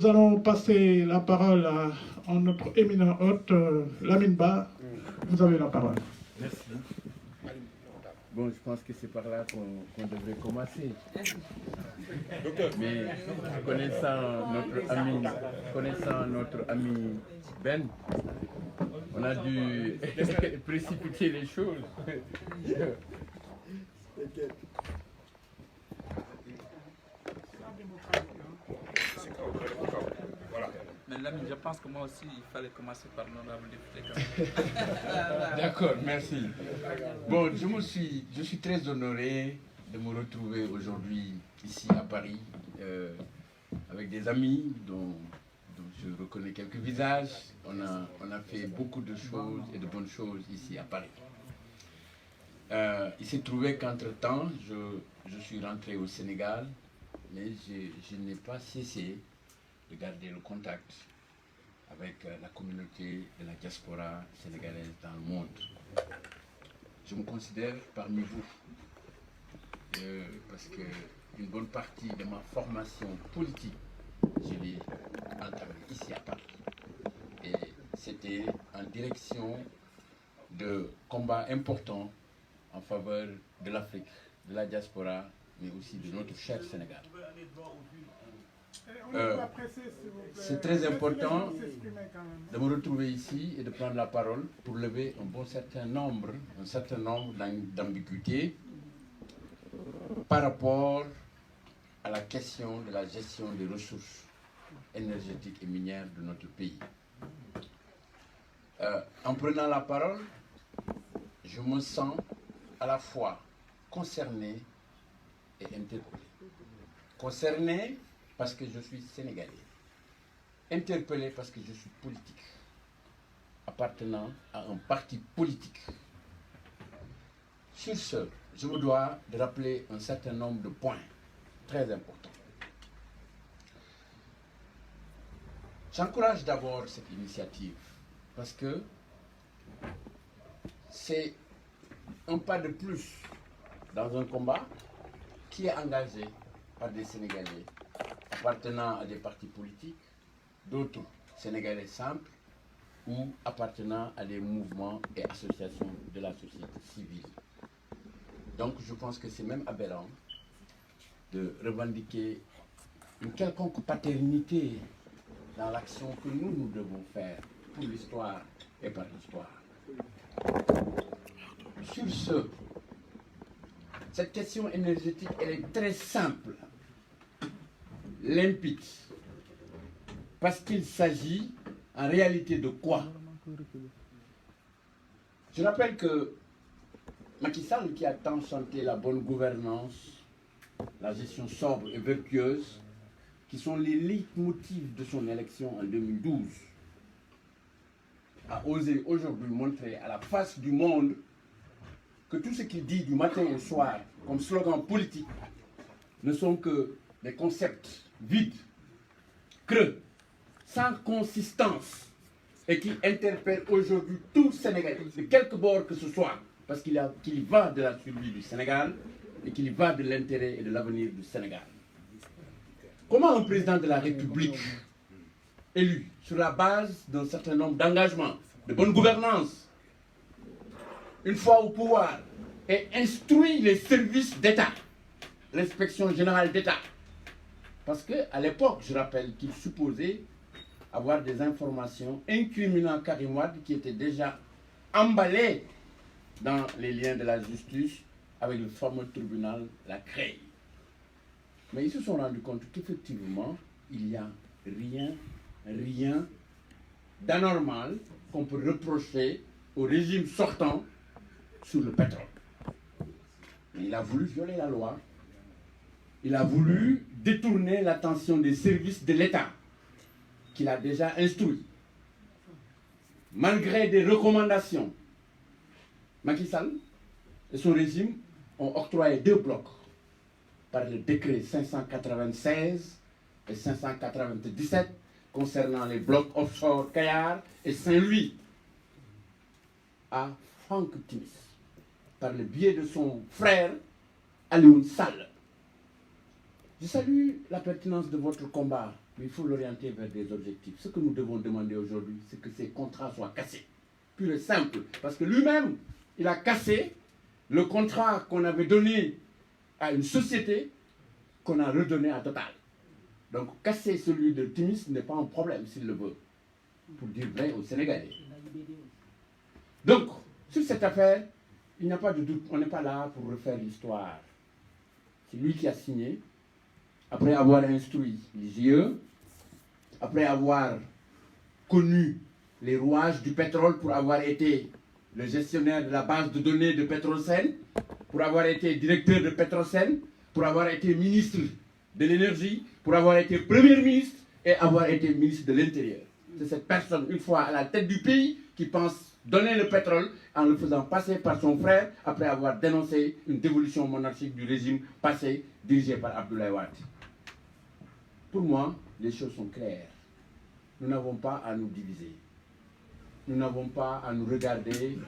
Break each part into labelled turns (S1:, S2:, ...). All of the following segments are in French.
S1: Nous allons passer la parole à notre éminent hôte, Lamine Ba. Vous avez la parole.
S2: Merci. Bon, je pense que c'est par là qu'on devrait commencer. Mais connaissant notre ami Ben, on a dû précipiter les choses.
S3: Mais Lamine, je pense que moi aussi, il fallait commencer par l'honorable député.
S2: D'accord, merci. Bon, je suis très honoré de me retrouver aujourd'hui ici à Paris avec des amis dont je reconnais quelques visages. On a fait beaucoup de choses et de bonnes choses ici à Paris. Il s'est trouvé qu'entre-temps, je suis rentré au Sénégal, mais je n'ai pas cessé de garder le contact avec la communauté de la diaspora sénégalaise dans le monde. Je me considère parmi vous, parce qu'une bonne partie de ma formation politique, je l'ai entamée ici à Paris. Et c'était en direction de combats importants en faveur de l'Afrique, de la diaspora, mais aussi de notre cher Sénégal. C'est très important de me retrouver ici et de prendre la parole pour lever un certain nombre d'ambiguïtés par rapport à la question de la gestion des ressources énergétiques et minières de notre pays. En prenant la parole, je me sens à la fois concerné et interpellé. Concerné parce que je suis sénégalais. Interpellé parce que je suis politique, appartenant à un parti politique. Sur ce, je me dois de rappeler un certain nombre de points très importants. J'encourage d'abord cette initiative parce que c'est un pas de plus dans un combat qui est engagé par des Sénégalais appartenant à des partis politiques, d'autres Sénégalais simples ou appartenant à des mouvements et associations de la société civile. Donc je pense que c'est même aberrant de revendiquer une quelconque paternité dans l'action que nous devons faire pour l'histoire et par l'histoire. Sur ce, cette question énergétique, elle est très simple, limpide, parce qu'il s'agit en réalité de quoi? Je rappelle que Macky Sall, qui a tant chanté la bonne gouvernance, la gestion sobre et vertueuse, qui sont les leitmotifs de son élection en 2012, a osé aujourd'hui montrer à la face du monde que tout ce qu'il dit du matin au soir comme slogan politique ne sont que des concepts vides, creux, sans consistance et qui interpellent aujourd'hui tout Sénégalais, de quelque bord que ce soit, parce qu'il y va de la survie du Sénégal et qu'il y va de l'intérêt et de l'avenir du Sénégal. Comment un président de la République élu sur la base d'un certain nombre d'engagements, de bonne gouvernance, une fois au pouvoir, et instruit les services d'État, l'inspection générale d'État, parce qu'à l'époque, je rappelle qu'il supposait avoir des informations incriminant Karim Wade qui étaient déjà emballées dans les liens de la justice avec le fameux tribunal, la CREI. Mais ils se sont rendus compte qu'effectivement, il n'y a rien d'anormal qu'on peut reprocher au régime sortant sur le pétrole. Mais il a voulu violer la loi. Il a voulu détourner l'attention des services de l'État qu'il a déjà instruits. Malgré des recommandations, Macky Sall et son régime ont octroyé 2 blocs par le décret 596 et 597 concernant les blocs offshore Kayar et Saint-Louis à Franck Timis par le biais de son frère Alioune Sall. Je salue la pertinence de votre combat Mais il faut l'orienter vers des objectifs. Ce que nous devons demander aujourd'hui, c'est que ces contrats soient cassés. Pur et simple. Parce que lui-même, il a cassé le contrat qu'on avait donné à une société qu'on a redonné à Total. Donc casser celui de Timis n'est pas un problème s'il le veut. Pour dire vrai aux Sénégalais. Donc, sur cette affaire, il n'y a pas de doute. On n'est pas là pour refaire l'histoire. C'est lui qui a signé. Après avoir instruit l'IGE, après avoir connu les rouages du pétrole, pour avoir été le gestionnaire de la base de données de Petrosen, pour avoir été directeur de Petrosen, pour avoir été ministre de l'énergie, pour avoir été premier ministre et avoir été ministre de l'Intérieur. C'est cette personne, une fois à la tête du pays, qui pense donner le pétrole en le faisant passer par son frère après avoir dénoncé une dévolution monarchique du régime passé dirigé par Abdoulaye Wade. Pour moi, les choses sont claires. Nous n'avons pas à nous diviser. Nous n'avons pas à nous regarder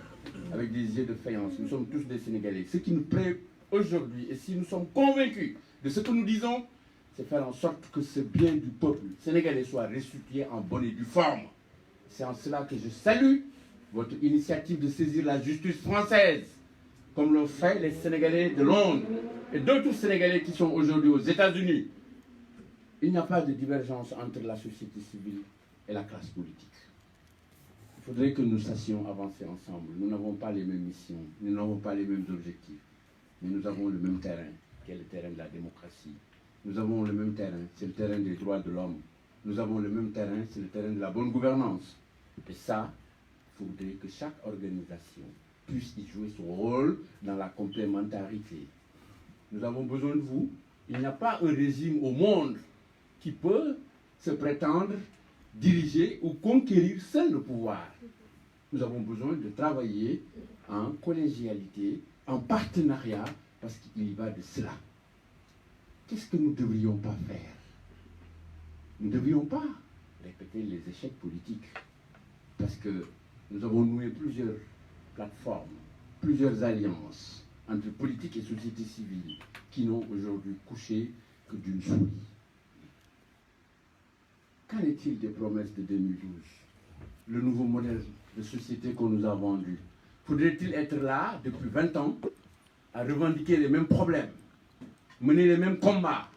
S2: avec des yeux de faïence. Nous sommes tous des Sénégalais. Ce qui nous préoccupe aujourd'hui, et si nous sommes convaincus de ce que nous disons, c'est faire en sorte que ce bien du peuple sénégalais soit restitué en bonne et due forme. C'est en cela que je salue votre initiative de saisir la justice française, comme l'ont fait les Sénégalais de Londres et d'autres Sénégalais qui sont aujourd'hui aux États-Unis. Il n'y a pas de divergence entre la société civile et la classe politique. Il faudrait que nous sassions avancer ensemble. Nous n'avons pas les mêmes missions, nous n'avons pas les mêmes objectifs, mais nous avons le même terrain, qui est le terrain de la démocratie. Nous avons le même terrain, c'est le terrain des droits de l'homme. Nous avons le même terrain, c'est le terrain de la bonne gouvernance. Et ça, il faudrait que chaque organisation puisse y jouer son rôle dans la complémentarité. Nous avons besoin de vous. Il n'y a pas un régime au monde qui peut se prétendre diriger ou conquérir seul le pouvoir. Nous avons besoin de travailler en collégialité, en partenariat, parce qu'il y va de cela. Qu'est-ce que nous ne devrions pas faire? Nous ne devrions pas répéter les échecs politiques, parce que nous avons noué plusieurs plateformes, plusieurs alliances entre politique et société civile qui n'ont aujourd'hui couché que d'une souris. Qu'en est-il des promesses de 2012? Le nouveau modèle de société qu'on nous a vendu. Faudrait-il être là depuis 20 ans à revendiquer les mêmes problèmes, mener les mêmes combats?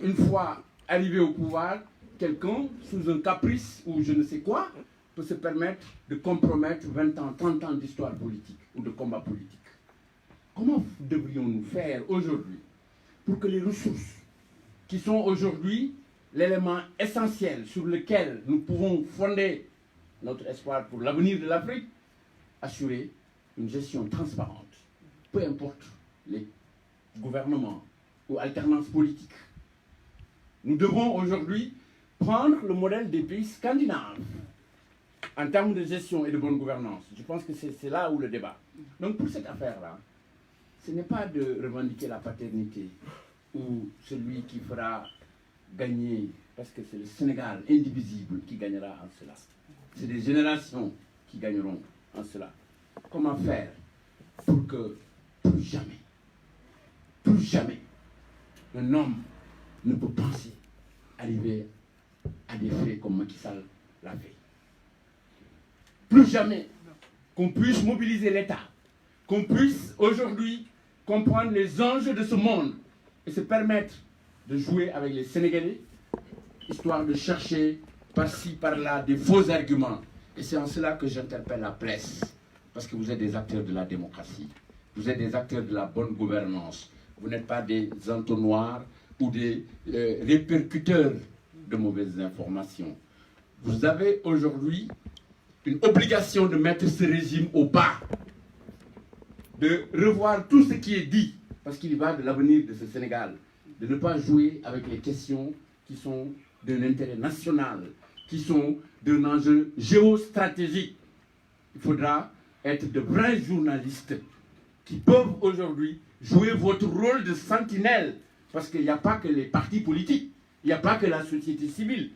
S2: Une fois arrivé au pouvoir, quelqu'un, sous un caprice ou je ne sais quoi, peut se permettre de compromettre 20 ans, 30 ans d'histoire politique ou de combat politique. Comment devrions-nous faire aujourd'hui pour que les ressources qui sont aujourd'hui l'élément essentiel sur lequel nous pouvons fonder notre espoir pour l'avenir de l'Afrique, assurer une gestion transparente, peu importe les gouvernements ou alternances politiques. Nous devons aujourd'hui prendre le modèle des pays scandinaves en termes de gestion et de bonne gouvernance. Je pense que c'est là où le débat. Donc pour cette affaire-là, ce n'est pas de revendiquer la paternité ou celui qui fera gagner, parce que c'est le Sénégal indivisible qui gagnera en cela. C'est des générations qui gagneront en cela. Comment faire pour que plus jamais, un homme ne peut penser arriver à des faits comme Macky Sall l'a fait. Plus jamais qu'on puisse mobiliser l'État, qu'on puisse aujourd'hui comprendre les enjeux de ce monde et se permettre de jouer avec les Sénégalais, histoire de chercher par-ci, par-là des faux arguments. Et c'est en cela que j'interpelle la presse, parce que vous êtes des acteurs de la démocratie, vous êtes des acteurs de la bonne gouvernance, vous n'êtes pas des entonnoirs ou des répercuteurs de mauvaises informations. Vous avez aujourd'hui une obligation de mettre ce régime au bas, de revoir tout ce qui est dit, parce qu'il y va de l'avenir de ce Sénégal, de ne pas jouer avec les questions qui sont d'un intérêt national, qui sont d'un enjeu géostratégique. Il faudra être de vrais journalistes qui peuvent aujourd'hui jouer votre rôle de sentinelle, parce qu'il n'y a pas que les partis politiques, il n'y a pas que la société civile.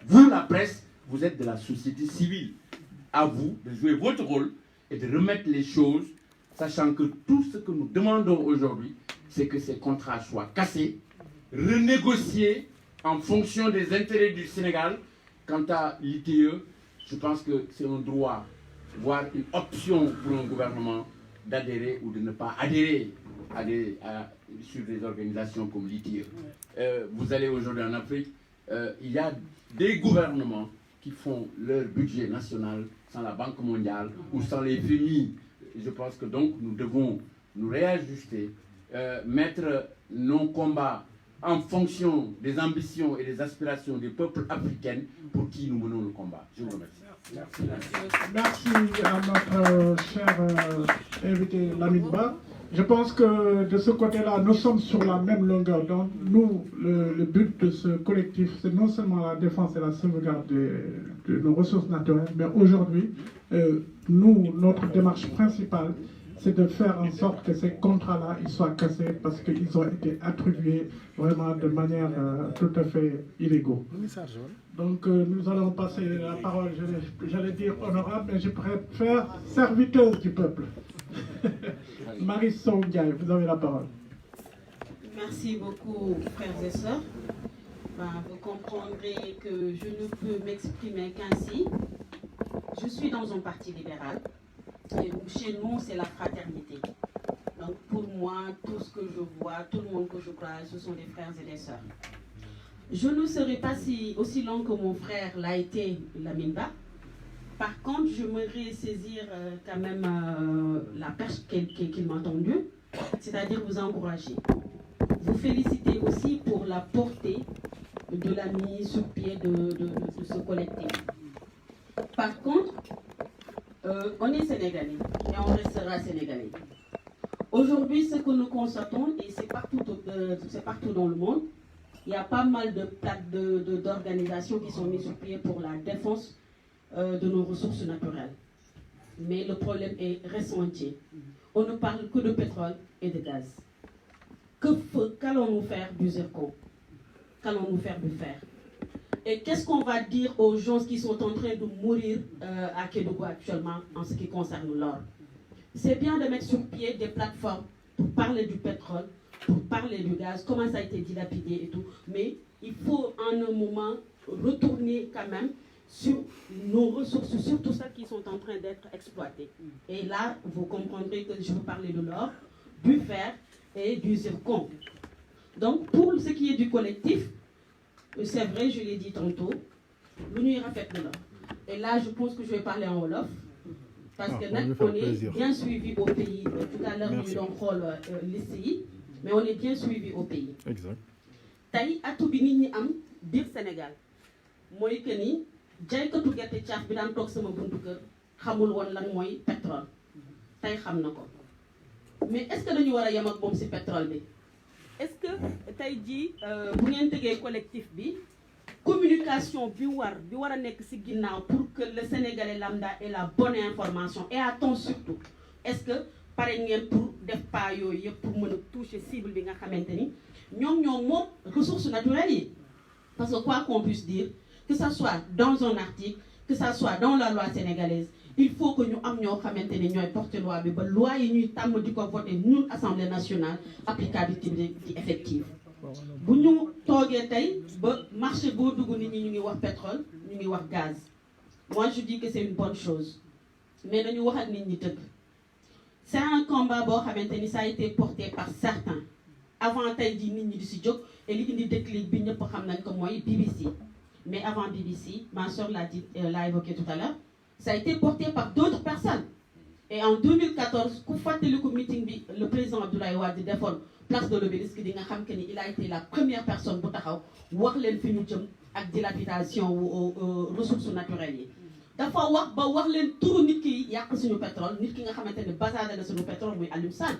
S2: Vous, la presse, vous êtes de la société civile. À vous de jouer votre rôle et de remettre les choses, sachant que tout ce que nous demandons aujourd'hui, c'est que ces contrats soient cassés, renégociés en fonction des intérêts du Sénégal. Quant à l'ITIE, je pense que c'est un droit, voire une option pour un gouvernement d'adhérer ou de ne pas adhérer sur des organisations comme l'ITIE. Vous allez aujourd'hui en Afrique, il y a des gouvernements qui font leur budget national sans la Banque mondiale ou sans les FMI. Je pense que donc nous devons nous réajuster, mettre nos combats en fonction des ambitions et des aspirations des peuples africains pour qui nous menons le combat. Je vous remercie.
S1: Merci à notre cher invité Lamine Ba. Je pense que de ce côté-là, nous sommes sur la même longueur. Donc nous, le but de ce collectif, c'est non seulement la défense et la sauvegarde de nos ressources naturelles, mais aujourd'hui, nous, notre démarche principale, c'est de faire en sorte que ces contrats-là ils soient cassés parce qu'ils ont été attribués vraiment de manière tout à fait illégaux. Donc nous allons passer la parole, j'allais dire honorable, mais je préfère serviteuse du peuple. Marie Sondiaye, vous avez la parole.
S4: Merci beaucoup, frères et sœurs. Vous comprendrez que je ne peux m'exprimer qu'ainsi. Je suis dans un parti libéral. Et chez nous, c'est la fraternité. Donc pour moi, tout ce que je vois, tout le monde que je croise, ce sont des frères et des sœurs. Je ne serai pas aussi long que mon frère l'a été, Lamine Ba. Par contre, je voudrais saisir quand même la perche qu'il m'a tendue, c'est-à-dire vous encourager. Vous féliciter aussi pour la portée de la mise sur pied de ce collectif. Par contre, on est Sénégalais et on restera Sénégalais. Aujourd'hui, ce que nous constatons, et c'est partout dans le monde, il y a pas mal de plaques d'organisations qui sont mises sur pied pour la défense de nos ressources naturelles. Mais le problème est ressenti. On ne parle que de pétrole et de gaz. Qu'allons-nous faire du zircon? Qu'allons-nous faire du fer? Et qu'est-ce qu'on va dire aux gens qui sont en train de mourir à Kédougou actuellement en ce qui concerne l'or? C'est bien de mettre sur pied des plateformes pour parler du pétrole, pour parler du gaz, comment ça a été dilapidé et tout. Mais il faut en un moment retourner quand même sur nos ressources, sur tout ça qui sont en train d'être exploités. Et là, vous comprendrez que je veux parler de l'or, du fer et du zircon. Donc, pour ce qui est du collectif, c'est vrai, je l'ai dit tantôt, l'Union ira fait de l'or. Et là, je pense que je vais parler en Wolof, parce que là, on est bien suivi au pays. Tout à l'heure, nous avons rôle l'ICI, mais on est bien suivi au pays.
S5: Exact.
S4: Taï a tout bini am bir Sénégal. Moi, que ni, jaykatu gerte caaf bi daan toog sama buntu kër xamul woon lan mooy pétrole tey xam na ko mais est-ce que dañu war a yem ak moom si pétrole bi est-ce que tey jii bu ngeen tegee collectif bi communication bi war a nekk si ginnaaw pour que le Sénégalais lambda ait la bonne information et attend surtout est-ce que pare ngeen pour def pas yooyu yëpp pour mën a toucher cible bi nga xamante ni ñoom moom ressources naturelles yi parce que quoi qu'on puisse dire que ça soit dans un article, que ça soit dans la loi sénégalaise, il faut que nous amenons à porter loi, mais la loi est nous tamo du voter nous Assemblée nationale applicabilité effective. Si nous togué tay ba marché bo dugg nit ñi ñu ngi wax pétrole, ñu ngi wax gaz. Moi je dis que c'est une bonne chose. Mais dañu wax ak nit ñi dëgg. C'est un combat bo xamanteni ça a été porté par certains. Avant tay di nit ñi di ci jog et li indi déclic bi ñëpp xam nañ ko moy BBC. Mais avant BBC, ma soeur l'a évoqué tout à l'heure, ça a été porté par d'autres personnes. Et en 2014, le président Abdoulaye Wade défend place de l'Obélisque, il a été la première personne pour voir les dilapidation aux ressources naturelles. Dafa wax ba wax len tour nit ki yak suñu pétrole nit ki nga xamantene bazardé na suñu pétrole muy Aliou Sall.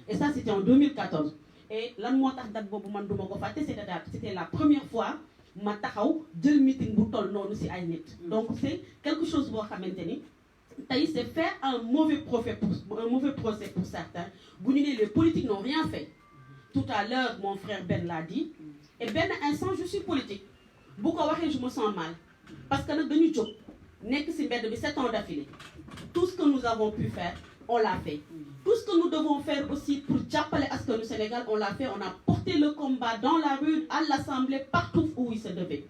S4: Et ça c'était en 2014. Et lan motax date bobu man duma ko faté c'était la première fois ma taxaw jël meeting bu toll noonu ci ay nit. Donc c'est quelque chose boo xamante ni tey c'est faire un mauvais procès pour certains. Bu ñu nee les politiques n'ont rien fait. Tout à l'heure mon frère Ben l'a dit. Et Ben instant je suis politique. Bu ko waxee je me sens mal. Parce que nag dañu jóg nekk ci mbedd bi 7 ans d'affilée. Tout ce que nous avons pu faire, on l'a fait. Tout ce que nous devons faire aussi pour jàppale askanu Sénégal, on l'a fait, on a porté le combat dans la rue, à l'Assemblée, partout où il se devait.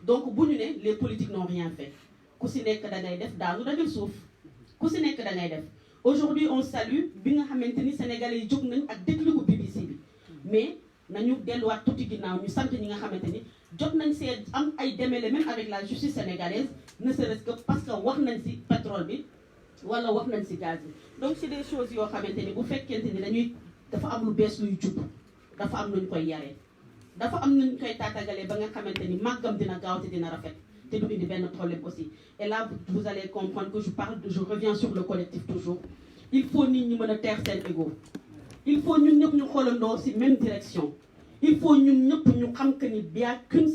S4: Donc, bu ñu ne les politiques n'ont rien fait. Ku si nekk da ngay def daanu dajul suuf ku si nekk da ngay def. Aujourd'hui, on salue bi nga xamante ni Sénégalais yi jóg nañ ak déglu ko BBC bi mais nañu delluwaat tuuti ginnaaw ñu sant ñi nga xamante ni jot nañ see am ay démêlés même avec la justice sénégalaise ne serait-ce que parce que wax nañ ci pétrole bi wala wax nañ ci gaz bi. Donc c'est des choses yoo xamante ni bu fekkente ni dañuy dafa am lu bees luy jub dafa am luñ koy yaree dafa am nuñ koy taatagalee ba nga xamante ni màggam dina gaaw te dina rafet te du indi benn problème aussi. Et là vous allez comprendre que je reviens sur le collectif toujours. Il faut nit ñi mën a teer seen ego il faut ñun ñëpp ñu xoolandoo ci même direction il faut ñun ñëpp ñu xam que ni y a qu'un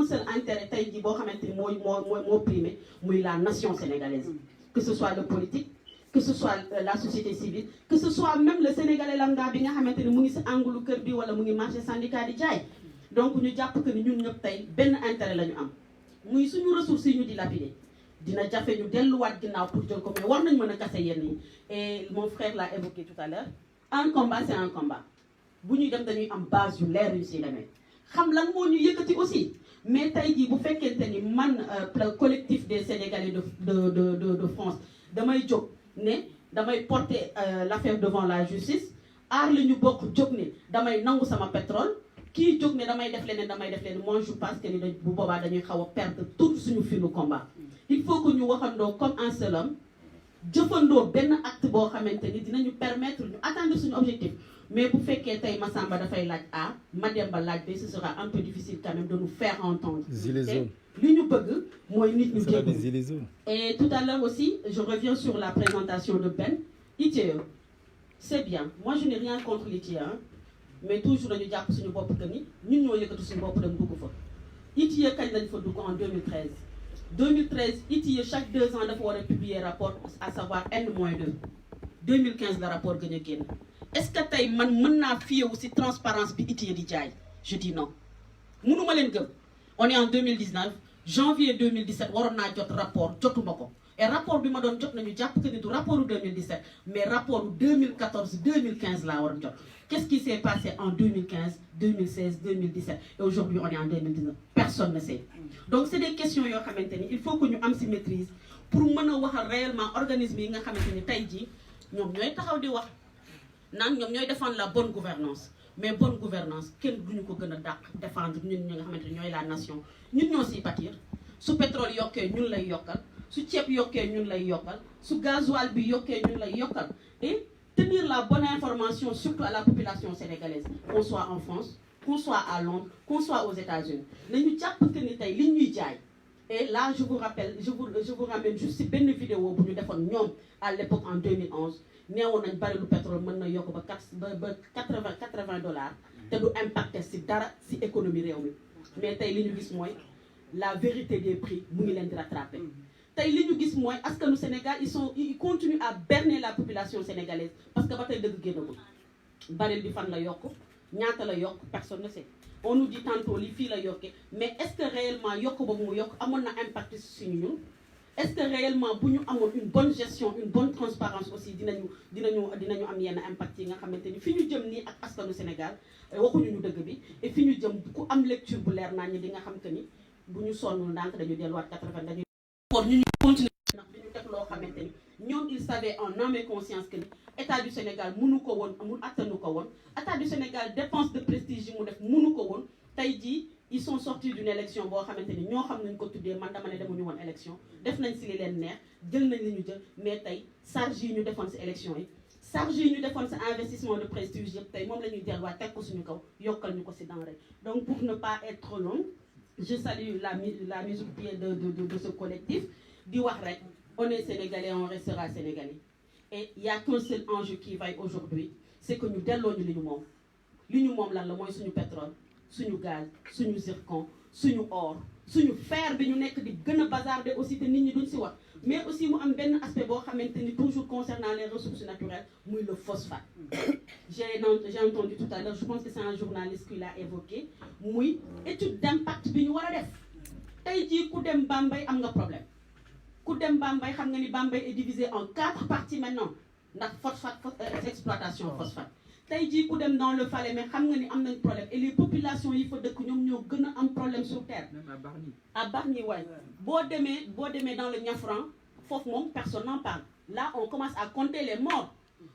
S4: seul intérêt tey jii boo xamante ni moo primé muy la nation sénégalaise. Que ce soit le politique que ce soit la société civile que ce soit même le sénégalais lambda bi nga xamante ni mu ngi ci angulu kër bi wala mu ngi marché syndicat di jaay. Donc ñu jàpp que ni ñun ñëpp tey benn intérêt la ñu am muy suñu ressources yi ñu dilapider dina jafe ñu delluwaat ginnaaw pour jël ko mais war nañ mën a kase yenn yi. Et mon frère l'a évoqué tout à l'heure un combat c'est un combat bu ñuy dem dañuy am base yu leer yu ci demee xam lan moo ñu yëkkati aussi mais tey jii bu fekkente ni man le collectif des Sénégalais de France damay jóg ne damay porter l'affaire devant la justice aar li ñu bokk jóg ne damay nangu sama pétrole kii jóg ne damay def leneen moi je pense que ni bu boobaa dañuy xaw a perdre tout suñu filu combat. Il faut que ñu waxandoo comme un seul homme jëfandoo benn acte boo xamante ni dinañu permettre ñu atteindre suñu objectif mais bu fekkee tey Massamba dafay laaj A Mademba laaj B ce sera un peu difficile quand même de nous faire entendre. Li ñu bëgg mooy nit ñu dégg. Et tout à l'heure aussi je reviens sur la présentation de Ben ITIE c'est bien moi je n'ai rien contre l'ITIE mais toujours dañu jàpp suñu bopp que ni ñun ñoo yëkkati suñu bopp dem dugg fa ITIE kañ lañ fa dugg en 2013 ITIE chaque 2 ans dafa war a publier rapport à savoir N-2 2015 la rapport gën a génn est-ce que tey man mën naa fiyewu ci transparence bi ITIE di jaay je dis non mënuma leen gëm on est en 2019 janvier 2017 waroon naa jot rapport jotuma ko et rapport bi ma doon jot nañu jàpp que ni du rapport 2017 mais rapport 2014 2015 laa waroon jot qu'est-ce qui s'est passé en 2015 2016 2017 et aujourd'hui on est en 2019 personne ne sait. Donc c'est des questions yoo xamante ni il faut que ñu am ci maîtrise pour mën a waxal réellement organisme yi nga xamante ni tey jii ñoom ñooy taxaw di wax naan ñoom ñooy défendre la bonne gouvernance mais bonne gouvernance kenn duñu ko gën a dàq défendre ñun ñi nga xamante ni ñooy la nation ñun ñoo ciy pâtir su pétrole yokkee ñun lay yokkal su ceeb yokkee ñun lay yokkal su gasoil bi yokkee ñun lay yokkal et tenir la bonne information surtout à la population sénégalaise qu'on soit en France qu'on soit à Londres qu'on soit aux États-Unis nañu jàpp que ni tey li ñuy jaay et là je vous rappelle je vous ramène juste ci benn vidéo bu ñu defoon ñoom à l'époque en 2011 neewoon nañ barilu pétrole mën na yokk ba 80 dollars te du impacté ci dara ci économie réew mi mais tey li ñu gis mooy la vérité des prix mu ngi leen di rattraper tey li ñu gis mooy askanu Sénégal ils continuent à berner la population sénégalaise parce que ba tey dëgg génnagul baril bi fan la yokk ñaata la yokk personne ne sait on nous dit tantôt li fii la yokkee mais est-ce que réellement yokk boobu mu yokk amoon na impact suñu ñun est-ce que réellement bu ñu amoon une bonne gestion une bonne transparence aussi dinañu am yenn impact yi nga xamante ni fi ñu jëm nii ak askanu Sénégal waxuñu ñu dëgg bi et fi ñu jëm ku am lecture bu leer naa ñi di nga xam que ni bu ñu sonnul ndànk dañu delluwaat 80 dañuy pour ñu continuer ndax dañu def loo xamante ni ñoom il savait en âme et conscience que ni état du Sénégal mënu ko woon amul attanu ko woon état du Sénégal dépense de prestige yi mu def mënu ko woon tey jii ils sont sortis d'une élection boo xamante ni ñoo xam nañ ko tuddee man dama ne demuñu woon élection def nañ ci li leen neex jël nañ li ñu jël mais tey charge yi ñu defoon ci élection yi charge yi ñu defoon ci investissement de prestige yëpp tey moom la ñuy delluwaat teg ko suñu kaw yokkal ñu ko ci denrée donc pour ne pas être long je salue la mise au pied de ce collectif di wax rek on est sénégalais on restera sénégalais et il y a qu'un seul enjeu qui vaille aujourd'hui c'est que ñu delloo ñu li ñu moom lan la mooy suñu pétrole suñu gaz suñu zircon suñu or suñu fer bi ñu nekk di gën a bazarder aussi te nit ñi duñ ci wax mais aussi mu am benn aspect boo xamante ni toujours concernant les ressources naturelles muy le phosphate j'ai entendu tout à l'heure je pense que c'est un journaliste qui l'a évoqué muy étude d'impact bi ñu war a def tey jii ku dem Bambey am nga problème ku dem Bambey xam nga ni Bambey est divisé en 4 parties maintenant ndax phosphate exploitation phosphate tey jii ku dem dans le Falémé xam nga ni am nañ problème et les populations yi fa dëkk ñoom ñoo gën a am problème sur terre.
S3: Même à Bargny.
S4: À Bargny waay boo demee dans le Niafran foofu moom personne n'en parle là on commence à compter les morts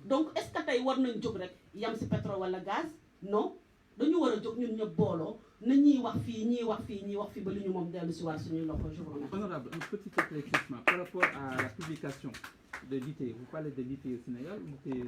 S4: donc est-ce que tey war nañ jóg rek yam si pétrole wala gaz non dañu war a jóg ñun ñëpp booloo na ñiy wax fii ñiy wax fii ñiy wax fii ba li ñu moom dellu si waat suñuy loxo. Je vous remercie.
S3: Honorable, un petit éclaircissement par rapport à la publication de l'ITIE. Vous parlez de l'ITIE Sénégal ou l'ITIE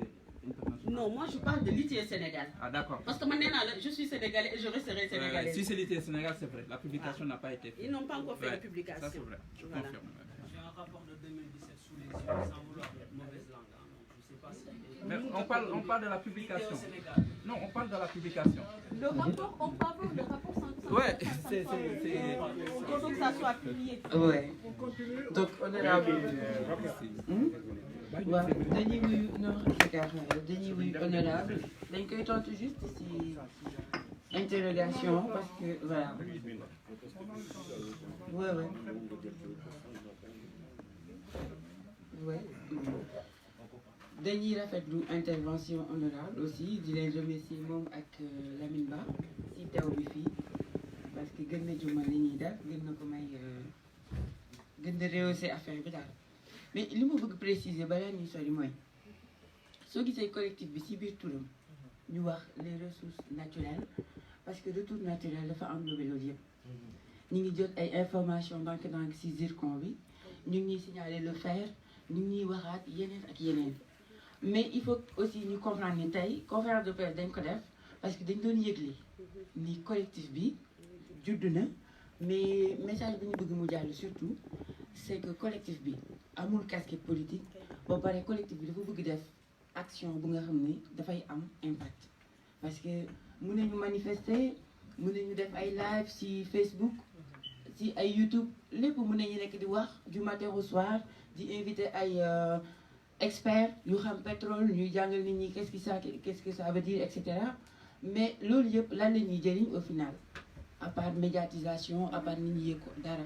S3: international?
S4: Non, moi je parle de l'ITIE Sénégal.
S3: Ah d'accord.
S4: Parce que maintenant, je suis sénégalais et je resterai sénégalais.
S3: Si c'est l'ITIE Sénégal, c'est vrai. La publication n'a pas été faite.
S4: Ils n'ont pas encore fait la publication.
S3: Ça c'est vrai, je
S4: Voilà.
S3: confirme.
S5: J'ai un rapport de 2017 sous les yeux, sans vouloir être mauvaise langue. Hein, donc je sais pas si...
S3: Mais on parle de la publication.
S5: Au Sénégal.
S3: Non, on parle de la publication.
S4: Le rapport, on peut avoir le rapport sans
S3: Ouais, c'est...
S4: Il faut que ça soit publié.
S6: Ouais. Donc honorable waaw dañuy wuyu dañuy wuyu honorable dañ koy tontu juste ci interrogation parce que voilà ouais dañuy rafetlu intervention honorable aussi di leen remercier moom ak Lamine Ba ci teew bi fii parce que gën na jumal li ñuy def gën na ko may gën na rehausser affaire bi daal mais li ma bëgg préciser balaa ñuy sori mooy soo gisee collectif bi ci biir turam ñu wax les ressources naturelles parce que retour naturel dafa englobé loolu yëpp ñu ngi jot ay information ndànk-ndànk ci zircon bi ñu ngi ñuy signaler le fer ñu ngi ñuy waxaat yeneen ak yeneen mais il faut aussi ñu comprendre ni tey conférence de presse dañ ko def parce que dañ doon yëgle ni collectif bi judd na mais message bi ñu bëgg mu jàll surtout c'est que collectif bi amul casquette politique ba pare collectif bi dafa bëgg def action bu nga xam ni dafay am impact parce que mën nañu manifester mën nañu def ay live ci Facebook ci ay YouTube lépp mën nañu nekk di wax du matin au soir di inviter ay experts yu xam pétrole ñuy jàngal nit ñi qu'est-ce que ça veut dire et cetera mais loolu yëpp lan la ñuy jëriñ au final à part médiatisation à part nit ñi yëg ko dara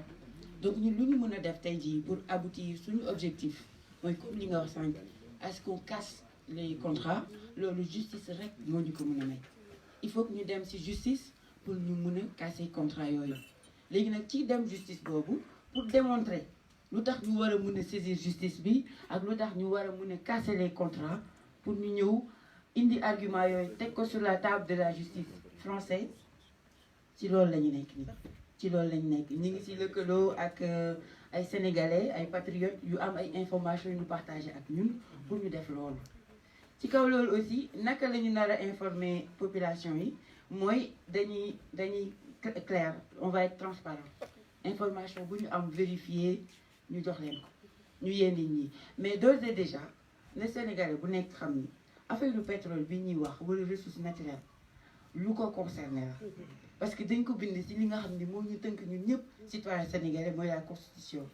S6: donc ñun lu ñu mën a def tey jii pour aboutir suñu objectif mooy comme li nga wax sànq est-ce qu'on casse les contrats loolu justice rek moo ñu ko mën a may il faut que ñu dem ci justice pour ñu mën a casser contrat yooyu léegi nag ci dem justice boobu pour démontrer lu tax ñu war a mën a saisir justice bi ak lu tax ñu war a mën a casser les contrats pour ñu ñëw indi argument yooyu teg ko sur la table de la justice française ci loolu la ñu nekk nii ci loolu lañ nekk ñu ngi ci lëkkaloo ak ay sénégalais ay patriotes yu am ay informations yu ñu partagé ak ñun pour ñu def loolu ci kaw loolu aussi naka la ñu nar a informer population yi mooy dañuy clair on va être transparent information bu ñu am vérifier ñu jox leen ko ñu yee nit ñi mais d'ores et déjà le sénégalais bu nekk xam ni affaire du pétrole bi ñuy wax wala ressources naturelles lu ko concerné la parce que dañ ko bind ci li nga xam ne moo ñu tënk ñun ñëpp citoyen sénégalais mooy la constitution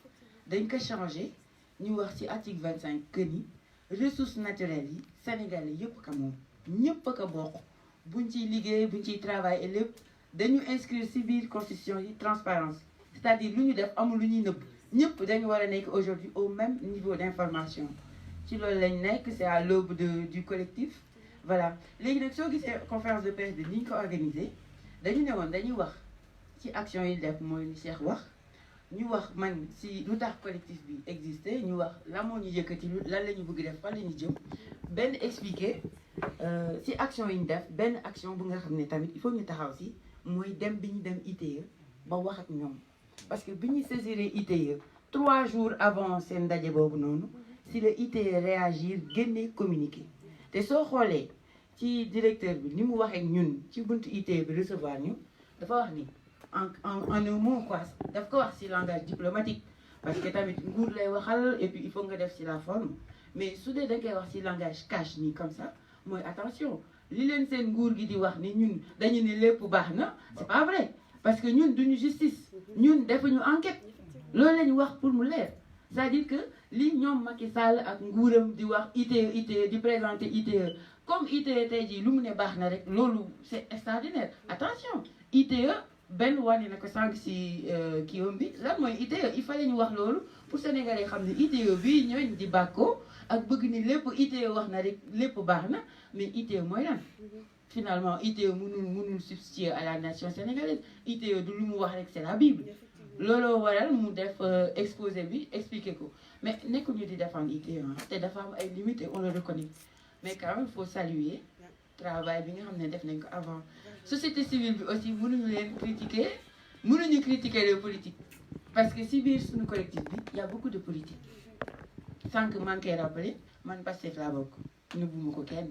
S6: dañ ko changé ñu wax ci article 25 que ni ressources naturelles yi sénégalais yëpp ka moom ñëpp a ko bokk buñ ciy liggéey buñ ciy travail et lépp dañu inscrire ci biir constitution yi transparence c'est-à-dire lu ñu def amul lu ñuy nëbb ñëpp dañu war a nekk aujourd'hui au même niveau d'information ci loolu lañ nekk c'est à l'aube du collectif voilà léegi nag soo gisee conférence de presse bi ni ñu ko organisé dañu ne woon dañuy wax ci action yi def mooy li Cheikh wax ñu wax man si lu tax collectif bi existé ñu wax la moo ñu yëkkati lan la ñu bëgg def fan la ñu jëm benn expliquer si action yi ñu def benn action bu nga xam ne tamit il faut ñu taxaw si mooy dem bi ñu dem ITIE ba wax ak ñoom parce que bi ñu saisiré ITIE 3 jours avant seen ndaje boobu noonu si le ITIE réagir génne communiqué te soo xoolee ci directeur bi ni mu waxee ñun ci buntu ITIE bi recevoir ñu dafa wax ni en un mot quoi daf ko wax ci langage diplomatique parce que tamit nguur lay waxal et puis il faut nga def ci la forme mais su dee da nga koy wax ci langage cash nii comme ça mooy attention li leen seen nguur gi di wax ni ñun dañu ne lépp baax na c'est pas vrai parce que ñun duñu justice ñun defuñu enquête loolu la ñu wax pour mu leer c'est-à-dire que li ñoom Macky Sall ak nguuram di wax ITIE di présenter ITIE comme ITIE tey jii lu mu ne baax na rek loolu c'est extraordinaire attention ITIE benn wane na ko sànq si kiiwam bi lan mooy ITIE il fallait ñu wax loolu pour Sénégalais xam ne ITIE bii ñooñ di bàkkoo ak bëgg ni lépp ITIE wax na rek lépp baax na mais ITIE mooy lan finalement ITIE mënul substituer à la nation sénégalaise ITIE du lu mu wax rek c'est la Bible looloo waral mu def exposé bi expliqué ko mais nekkuñu di défendre ITIE te dafa am ay limites et on le reconnaît mais quand même il faut saluer travail bi nga xam ne def nañ ko avant société civile bi aussi mënuñu leen critiquer mënuñu critiquer les politiques parce que si biir suñu collectif bi y a beaucoup de politique sànq man koy rappelé man Pastef laa bokk nëbbuma ko kenn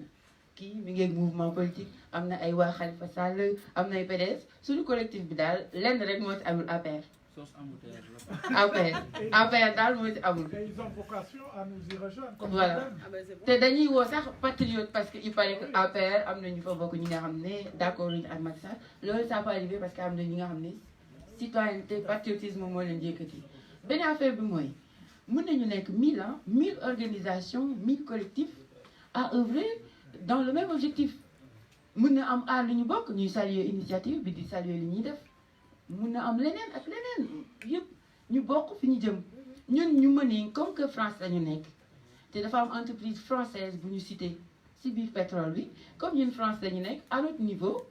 S6: kii mi ngi mouvement politique am na ay waa Khalifa Sall am na ay PDS suñu collectif bi daal lenn rek moo ci amul APR APR daal moo ci amul
S1: Ils ont vocation à nous y rejoindre.
S6: voilà te dañuy woo sax patriote parce que il paraît que APR am na ñu fa bokk ñi nga xam ne d'accord luñu ak Macky Sall loolu ça peut arriver parce que am na ñi nga xam ne citoyenneté patriotisme moo leen yëkkati benn affaire bi mooy mën nañu nekk 1000 ans 1000 organisations 1000 collectifs à œuvrer dans le même objectif mën na am aar lu ñu bokk ñuy saluer initiative bi di saluer li ñuy def mën na am leneen ak leneen yëpp ñu bokk fi ñu jëm ñun ñu mënee comme que France la ñu nekk te dafa am entreprise française bu ñu cité ci biir pétrole bi comme ñun France la ñu nekk à notre niveau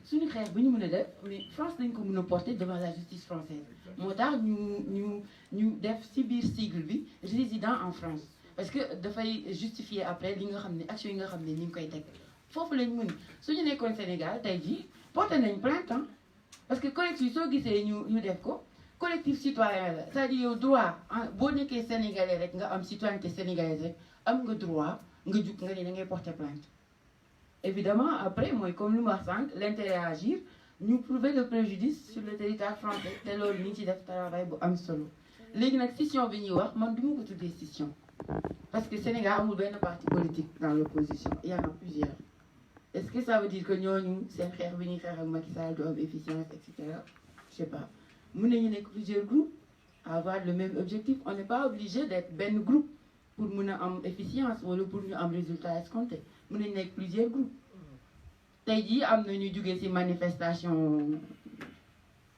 S6: suñu xeex bu ñu mën a def mais France dañ ko mën a porter devant la justice française moo tax ñu def ci biir sigle bi résident en France parce que dafay justifier après li nga xam ne action yi nga xam ne ni ngi koy teg foofu lañ mën suñu nekkoon Sénégal tey jii porté nañ plainte parce que collectif soo gisee ñu def ko collectif citoyen la c'est-à-dire yow droit boo nekkee sénégalais rek nga am citoyenneté sénégalaise rek am nga droit nga jug nga ne da ngay porter plainte évidemment après mooy comme lu ma wax sànq l'intérêt à agir ñu prouver le préjudice sur le territoire français te loolu ni ci def travail bu am solo léegi nag scission bi ñuy wax man du ma ko tuddee scission parce que Sénégal amul benn parti politique dans l'opposition il y en a plusieurs est-ce que ça veut dire que ñooñu seen xeex bi ñuy xeex ak Macky Sall du am efficience et cetera je sais pas mën nañu nekk plusieurs groupes avoir le même objectif on n'est pas obligé d'être benn groupe pour mën a am efficience wala pour ñu am résultat escompté mën nañu nekk plusieurs groupes tey jii am na ñu jógee ci manifestation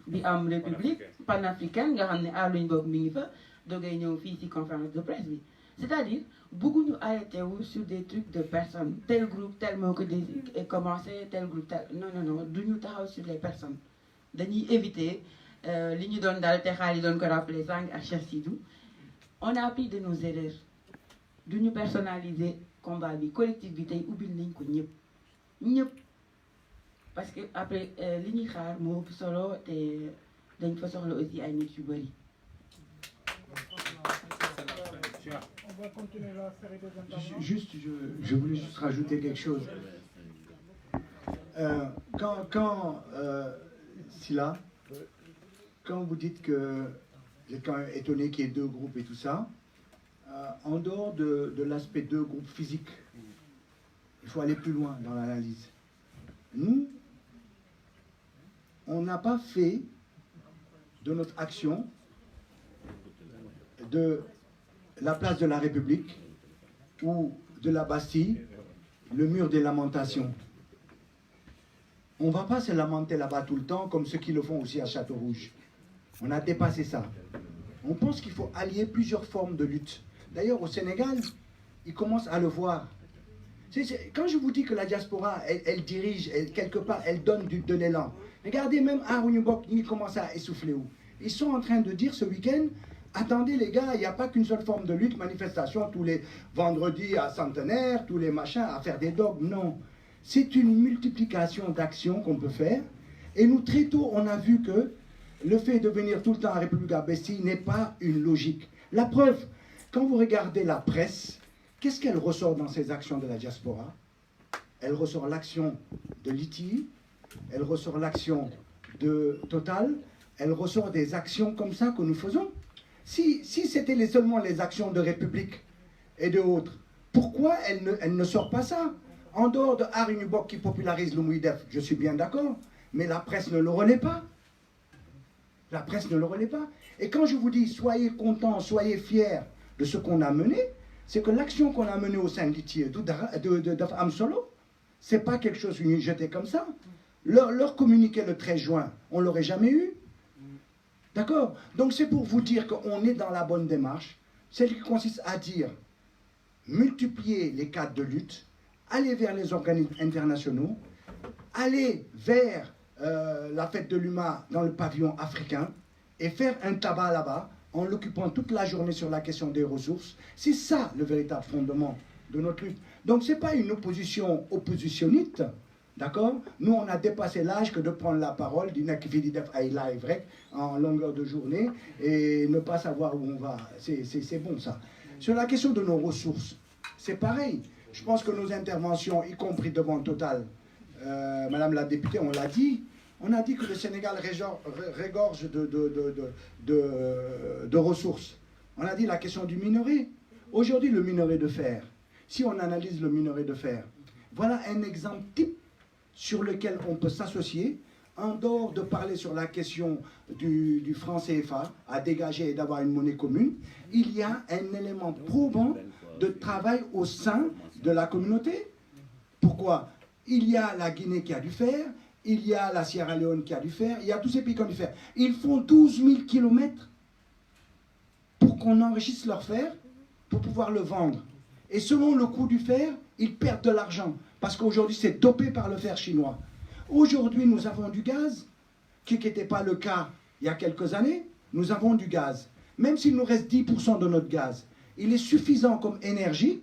S6: bi am république panafricaine nga xam ne luñ bokk mi ngi fa dogay ñëw fii ci conférence de presse bi c'est-à-dire bëgguñu arrêté wu sur des trucs de personnes tel groupe tel moo ko commencé tel groupe tel non duñu taxaw sur les personnes dañuy éviter li ñu doon daal te xaar yi doon ko rappeler sànq ak Cheikh Sidou on a appris de nos erreurs duñu personnaliser combat bi collectif bi tey ubbil nañ ko ñëpp parce que après li ñuy xaar moo ëpp solo te dañ fa soxla aussi ay nit yu bëri.
S1: On va continuer la série des interventions.
S7: Juste, je voulais juste rajouter quelque chose. Sila, quand vous dites que vous êtes quand même étonné qu'il y ait deux groupes et tout ça, en dehors de l'aspect deux groupes physiques, il faut aller plus loin dans l'analyse. Nous, on n'a pas fait de notre action de la place de la République ou de la Bastille le mur des lamentations. On ne va pas se lamenter là-bas tout le temps comme ceux qui le font aussi à Château-Rouge. On a dépassé ça. On pense qu'il faut allier plusieurs formes de lutte. D'ailleurs, au Sénégal, ils commencent à le voir. Quand je vous dis que la diaspora, elle dirige, quelque part, elle donne de l'élan. Regardez, même à Rounibok, ils commencent à essouffler où. Ils sont en train de dire ce week-end, attendez les gars, il n'y a pas qu'une seule forme de lutte, manifestation tous les vendredis à Centenaire, tous les machins, à faire des dogmes. Non. C'est une multiplication d'actions qu'on peut faire. Et nous, très tôt, on a vu que le fait de venir tout le temps à République à Bastille n'est pas une logique. La preuve, quand vous regardez la presse, qu'est-ce qu'elle ressort dans ces actions de la diaspora? Elle ressort l'action de l'ITI, elle ressort l'action de Total, elle ressort des actions comme ça que nous faisons. Si c'était seulement les actions de République et de autres, pourquoi elle ne sort pas ça? En dehors de Harinubok qui popularise le Mouidef, je suis bien d'accord, mais la presse ne le relaie pas. La presse ne le relaie pas. Et quand je vous dis, soyez contents, soyez fiers de ce qu'on a mené, c'est que l'action qu'on a menée au sein de l'ITI de Amsolo, c'est pas quelque chose qui est jeté comme ça. Leur communiqué le 13 juin, on l'aurait jamais eu. D'accord? Donc c'est pour vous dire qu'on est dans la bonne démarche, celle qui consiste à dire, multiplier les cadres de lutte, aller vers les organismes internationaux, aller vers la fête de l'UMA dans le pavillon africain et faire un tabac là-bas en l'occupant toute la journée sur la question des ressources. C'est ça le véritable fondement de notre lutte. Donc ce n'est pas une opposition oppositionniste, d'accord? Nous, on a dépassé l'âge que de prendre la parole, d'une activité live en longueur de journée et ne pas savoir où on va. C'est bon ça. Sur la question de nos ressources, c'est pareil. Je pense que nos interventions, y compris devant Total, Madame la députée, on l'a dit, on a dit que le Sénégal régorge de ressources. On a dit la question du minerai. Aujourd'hui, le minerai de fer, si on analyse le minerai de fer, voilà un exemple type sur lequel on peut s'associer, en dehors de parler sur la question du franc CFA, à dégager et d'avoir une monnaie commune, il y a un élément probant de travail au sein de la communauté. Pourquoi? Il y a la Guinée qui a du fer, il y a la Sierra Leone qui a du fer, il y a tous ces pays qui ont du fer. Ils font 12 000 kilomètres pour qu'on enrichisse leur fer, pour pouvoir le vendre. Et selon le coût du fer, ils perdent de l'argent, parce qu'aujourd'hui c'est dopé par le fer chinois. Aujourd'hui nous avons du gaz, qui n'était pas le cas il y a quelques années, nous avons du gaz. Même s'il nous reste 10% de notre gaz, il est suffisant comme énergie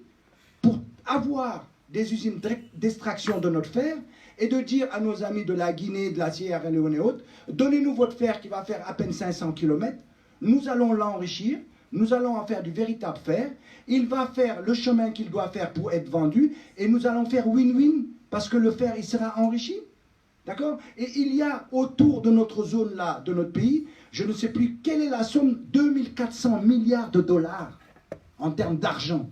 S7: pour avoir des usines d'extraction de notre fer et de dire à nos amis de la Guinée, de la Sierra Leone et autres, donnez-nous votre fer qui va faire à peine 500 km, nous allons l'enrichir, nous allons en faire du véritable fer, il va faire le chemin qu'il doit faire pour être vendu et nous allons faire win-win parce que le fer il sera enrichi. D'accord? Et il y a autour de notre zone-là, de notre pays, je ne sais plus quelle est la somme, 2400 milliards de dollars en termes d'argent.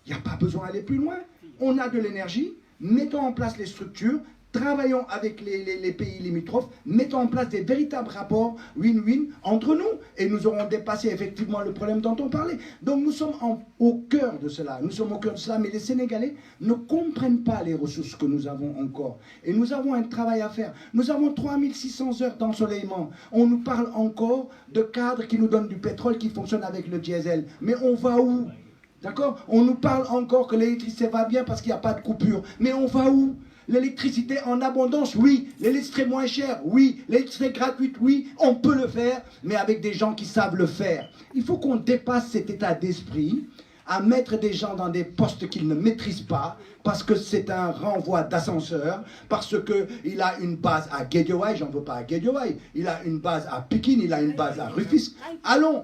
S7: Il n'y a pas besoin d'aller plus loin. On a de l'énergie, mettons en place les structures, travaillons avec les pays limitrophes, mettons en place des véritables rapports win-win entre nous et nous aurons dépassé effectivement le problème dont on parlait. Donc nous sommes au cœur de cela, mais les Sénégalais ne comprennent pas les ressources que nous avons encore. Et nous avons un travail à faire. Nous avons 3600 heures d'ensoleillement. On nous parle encore de cadres qui nous donnent du pétrole qui fonctionne avec le diesel. Mais on va où? D'accord? On nous parle encore que l'électricité va bien parce qu'il n'y a pas de coupure. Mais on va où? L'électricité en abondance, oui. L'électricité moins chère, oui. L'électricité gratuite, oui. On peut le faire, mais avec des gens qui savent le faire. Il faut qu'on dépasse cet état d'esprit à mettre des gens dans des postes qu'ils ne maîtrisent pas, parce que c'est un renvoi d'ascenseur, parce qu'il a une base à Guédiawaye, j'en veux pas à Guédiawaye, il a une base à Pikine, il a une base à Rufisque. Allons,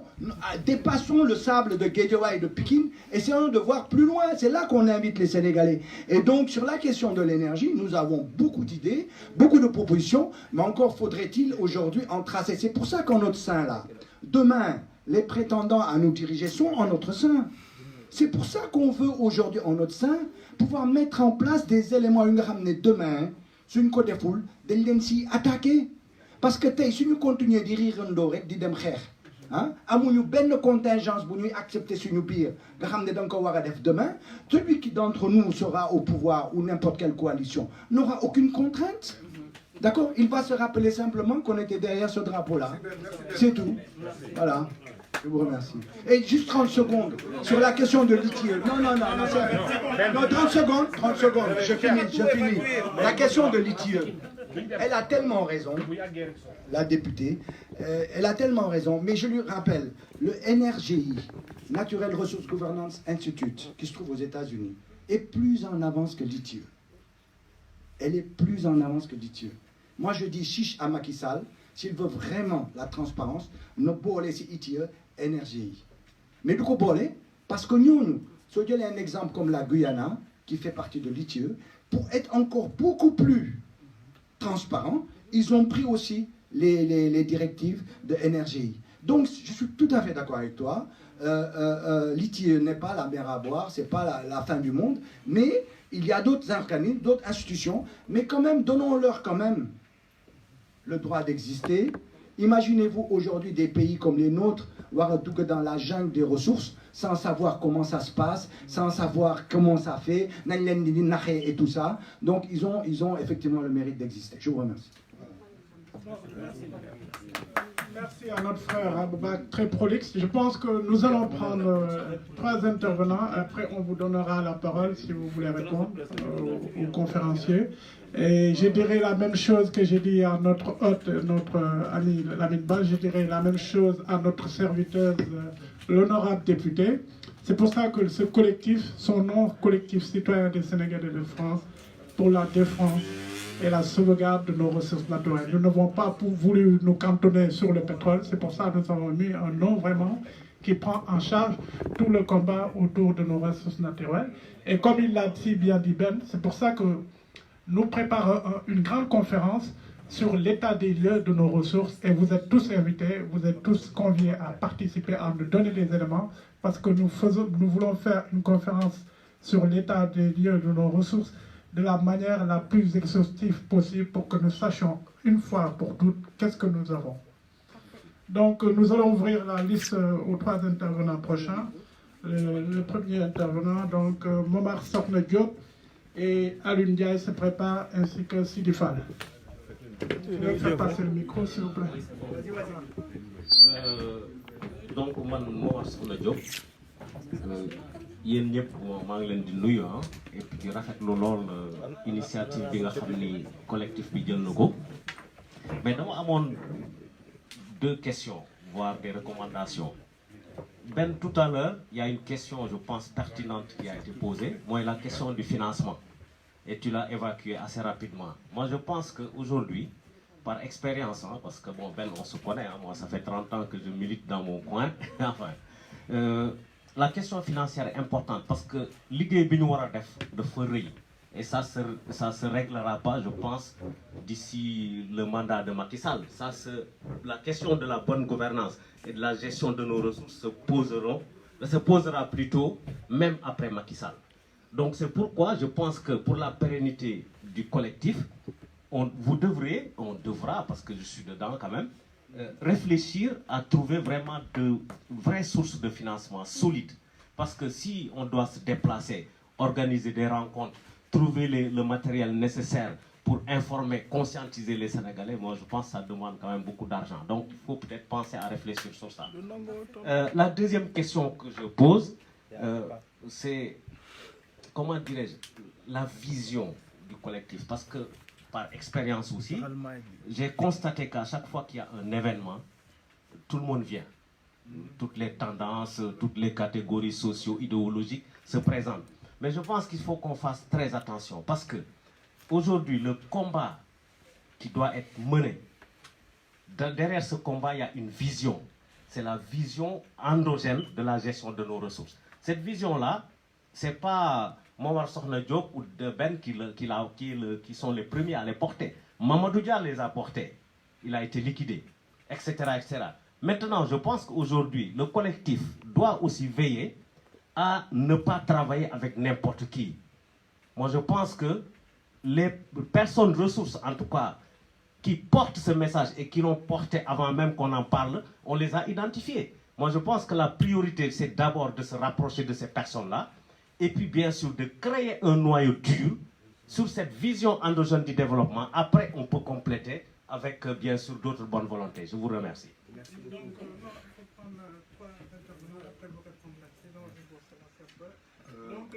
S7: dépassons le sable de Guédiawaye et de Pikine, essayons de voir plus loin, c'est là qu'on invite les Sénégalais. Et donc sur la question de l'énergie, nous avons beaucoup d'idées, beaucoup de propositions, mais encore faudrait-il aujourd'hui en tracer. C'est pour ça qu'en notre sein là, demain, les prétendants à nous diriger sont en notre sein. C'est pour ça qu'on veut aujourd'hui en notre sein pouvoir mettre en place des éléments qui ramener demain sur une côté foule de les attaquer. Parce que si nous continuons de rire rek di dem xex hein amuñu benn contingence bu ñuy accepter suñu biir nga xamné dang ko wara def demain, celui qui d'entre nous sera au pouvoir ou n'importe quelle coalition n'aura aucune contrainte. D'accord? Il va se rappeler simplement qu'on était derrière ce drapeau-là. C'est tout. Voilà. Je vous remercie. Et juste 30 secondes sur la question de l'ITIE. Non, 30 secondes, je finis. La question de l'ITIE, elle a tellement raison, la députée, elle a tellement raison, mais je lui rappelle, le NRGI, Natural Resource Governance Institute, qui se trouve aux États-Unis, est plus en avance que l'ITIE. Elle est plus en avance que l'ITIE. Moi, je dis chiche à Macky Sall, s'il veut vraiment la transparence, ne pas laisser ITIE, NRGI. Mais du coup, parce que nous, si on a un exemple comme la Guyana, qui fait partie de l'ITIE, pour être encore beaucoup plus transparent, ils ont pris aussi les directives de NRGI. Donc, je suis tout à fait d'accord avec toi. L'ITIE n'est pas la mer à boire, c'est pas la fin du monde, mais il y a d'autres organismes, d'autres institutions, mais quand même, donnons-leur quand même le droit d'exister. Imaginez-vous aujourd'hui des pays comme les nôtres, dans la jungle des ressources, sans savoir comment ça se passe, sans savoir comment ça fait, et tout ça. Donc ils ont effectivement le mérite d'exister. Je vous remercie.
S1: Merci à notre frère Aboubak, très prolixe. Je pense que nous allons prendre 3 intervenants. Après, on vous donnera la parole si vous voulez répondre aux conférenciers. Et je dirais la même chose que j'ai dit à notre hôte, notre ami Lamine Ba. Je dirais la même chose à notre serviteuse, l'honorable député. C'est pour ça que ce collectif, son nom, collectif citoyen des Sénégalais de France, pour la défense et la sauvegarde de nos ressources naturelles. Nous n'avons pas voulu nous cantonner sur le pétrole, c'est pour ça que nous avons mis un nom vraiment qui prend en charge tout le combat autour de nos ressources naturelles. Et comme il l'a si bien dit Ben, c'est pour ça que nous préparons une grande conférence sur l'état des lieux de nos ressources et vous êtes tous invités, vous êtes tous conviés à participer, à nous donner des éléments parce que nous voulons faire une conférence sur l'état des lieux de nos ressources de la manière la plus exhaustive possible pour que nous sachions une fois pour toutes qu'est-ce que nous avons. Donc nous allons ouvrir la liste aux 3 intervenants prochains. Le premier intervenant, donc Momar Sokhna Diop et Alioune Ndiaye se prépare ainsi que Sidi Fall. Je vais faire passer le micro s'il vous plaît.
S8: Donc man Momar Sokhna Diop yéen ñëpp maa ngi leen di nuyu et puis di rafetlu lool initiative bi nga xam ni collectif bi jël na ko mais dama amoon 2 questions voire des recommandations. Ben, tout à l'heure il y a une question je pense pertinente qui a été posée, moi la question du financement, et tu l'as évacué assez rapidement. Moi je pense qu'aujourd'hui par expérience parce que bon Ben on se connaît moi ça fait 30 ans que je milite dans mon coin enfin la question financière est importante parce que l'idée bi ñu war a def dafa rëy et ça se réglera pas je pense d'ici le mandat de Macky Sall. La question de la bonne gouvernance et de la gestion de nos ressources se posera plutôt même après Macky Sall. Donc c'est pourquoi je pense que pour la pérennité du collectif on devra parce que je suis dedans quand même réfléchir à trouver vraiment de vraies sources de financement solides. Parce que si on doit se déplacer, organiser des rencontres, trouver le matériel nécessaire pour informer, conscientiser les Sénégalais, moi je pense que ça demande quand même beaucoup d'argent. Donc il faut peut-être penser à réfléchir sur ça. La deuxième question que je pose, c'est, comment dirais-je, la vision du collectif. Parce que par expérience aussi, j'ai constaté qu'à chaque fois qu'il y a un événement, tout le monde vient. Toutes les tendances, toutes les catégories socio-idéologiques se présentent. Mais je pense qu'il faut qu'on fasse très attention parce que aujourd'hui, le combat qui doit être mené, derrière ce combat, il y a une vision. C'est la vision endogène de la gestion de nos ressources. Cette vision-là, c'est pas Momar Sokhna Diop ou de Ben qui sont les premiers à les porter. Mamadou Dia les a portés. Il a été liquidé, etc., etc. Maintenant, je pense qu'aujourd'hui, le collectif doit aussi veiller à ne pas travailler avec n'importe qui. Moi, je pense que les personnes ressources, en tout cas, qui portent ce message et qui l'ont porté avant même qu'on en parle, on les a identifiés. Moi, je pense que la priorité, c'est d'abord de se rapprocher de ces personnes-là, et puis bien sûr de créer un noyau dur sur cette vision endogène du développement. Après, on peut compléter avec bien sûr d'autres bonnes volontés. Je vous remercie.
S1: Merci. Donc, il faut prendre 3 intervenants, après vous répondrez. Sinon, je vous donc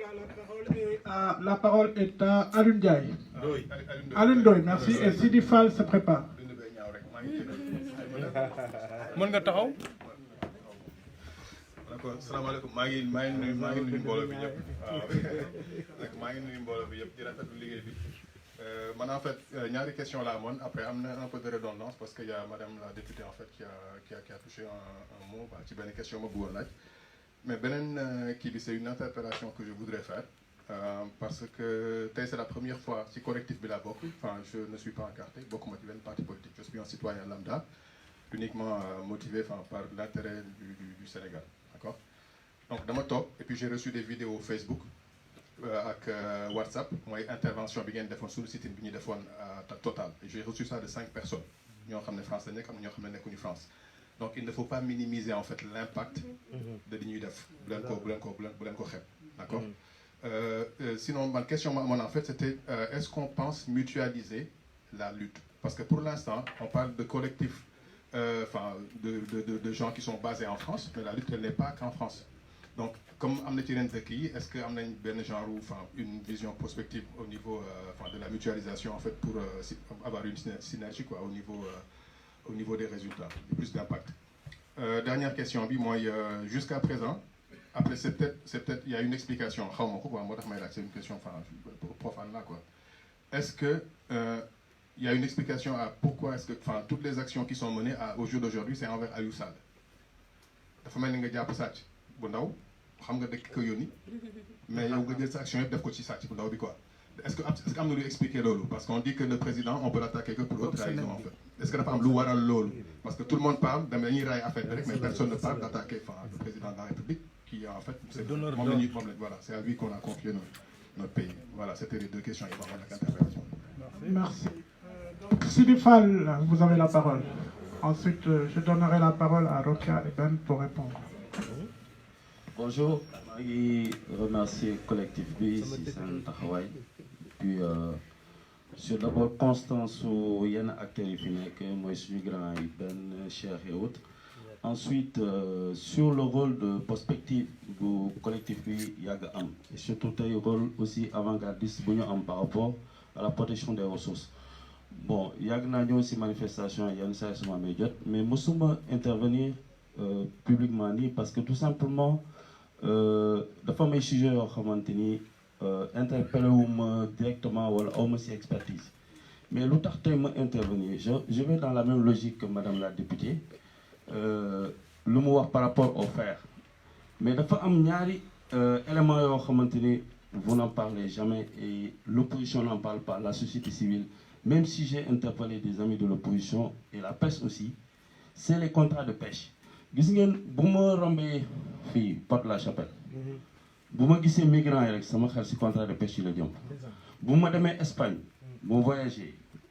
S1: là, la parole est à Alioune Ndiaye. Alioune Ndoye, merci. Et Sidi Fall se prépare.
S9: mën nga taxaw. D'accord salaamaaleykum maa ngi nuyu mbooloo bi ñëpp waaw maa ngi nuyu mbooloo bi yëpp di rafetlu liggéey bi man en fait ñaari question la amoon après am na un peu de redondance parce que y a madame la députée en fait qui a touché un mot ci benn question ma bëggoon laaj mais beneen kii bi c'est une interpellation que je voudrais faire parce que tey c'est la première fois ci collectif bi la bokk enfin je ne suis pas encarté bokkuma ci benn parti politique je suis un citoyen lambda uniquement motivé par l'intérêt du Sénégal. D'accord. Donc dama toog et puis j'ai reçu des vidéos Facebook ak WhatsApp mooy intervention bi ngeen defoon sur le site bi ñu defoon Total et j'ai reçu ça de 5 personnes ñoo xam ne France la nekk am na ñoo xam ne nekkuñu France donc il ne faut pas minimiser en fait l'impact de li ñuy def bu leen ko xeeb d'accord. Sinon ma question ma amoon en fait c'était est-ce qu'on pense mutualiser la lutte parce que pour l'instant on parle de collectif de gens qui sont basés en France, mais la lutte, elle n'est pas qu'en France. Donc, comme am na ci yeneen dëkk yi, est-ce que am nañ benn genre une vision prospective au niveau de la mutualisation en fait pour avoir une synergie quoi au niveau des résultats et plus d'impact. Dernière question bi mooy jusqu'à présent, après c'est peut-être il y a une explication xaw ma ko quoi moo tax may laaj, c'est une question profane là quoi. Est-ce que il y a une explication à pourquoi est-ce que toutes les actions qui sont menées au jour d'aujourd'hui c'est envers Aliou Sall dafa mel ni nga jàpp sàcc bu ndaw xam nga dëkk ko yónni mais yow nga jël sa action yëpp def ko ci sàcc bu ndaw bi quoi. Est-ce que am na lu expliquer loolu parce qu'on dit que le président on peut l'attaquer que pour haute trahison en fait. Est-ce que dafa am lu waral loolu parce que tout le monde parle dañuy raay affaire bi rek mais personne ne parle d'attaquer le président de la République qui en fait c'est voilà, c'est à lui qu'on a confié notre pays. Voilà, c'était les deux questions. Il va y avoir l'intervention.
S1: Merci. Donc Sidi Fall, vous avez la parole. Ensuite, je donnerai la parole à Rokia et Ben pour répondre.
S10: Bonjour, je remercie le collectif B, si c'est un travail. Puis, je suis d'abord constant sur les acteurs que moi je suis grand, Ben, Cher et autres. Ensuite, sur le rôle de prospective du collectif B, il y a et surtout le rôle aussi avant-gardiste par rapport à la protection des ressources. Bon, il y a aussi manifestation, il y a une sélection immédiate, mais je suis intervenir publiquement parce que tout simplement, de fois mes sujets interpellé directement ou si expertise. Mais l'autre intervenir, je vais dans la même logique que Madame la députée, le mot par rapport au faire. Mais de fois éléments vous n'en parlez jamais et l'opposition n'en parle pas, la société civile. Même si j'ai interpellé des amis de l'opposition et la presse aussi, c'est les contrats de pêche. Vous voyez, si je rombé fille porte la chapelle, si je suis migrant, ça m'a fait contrat de pêche. Si je suis en Espagne, si je voyage,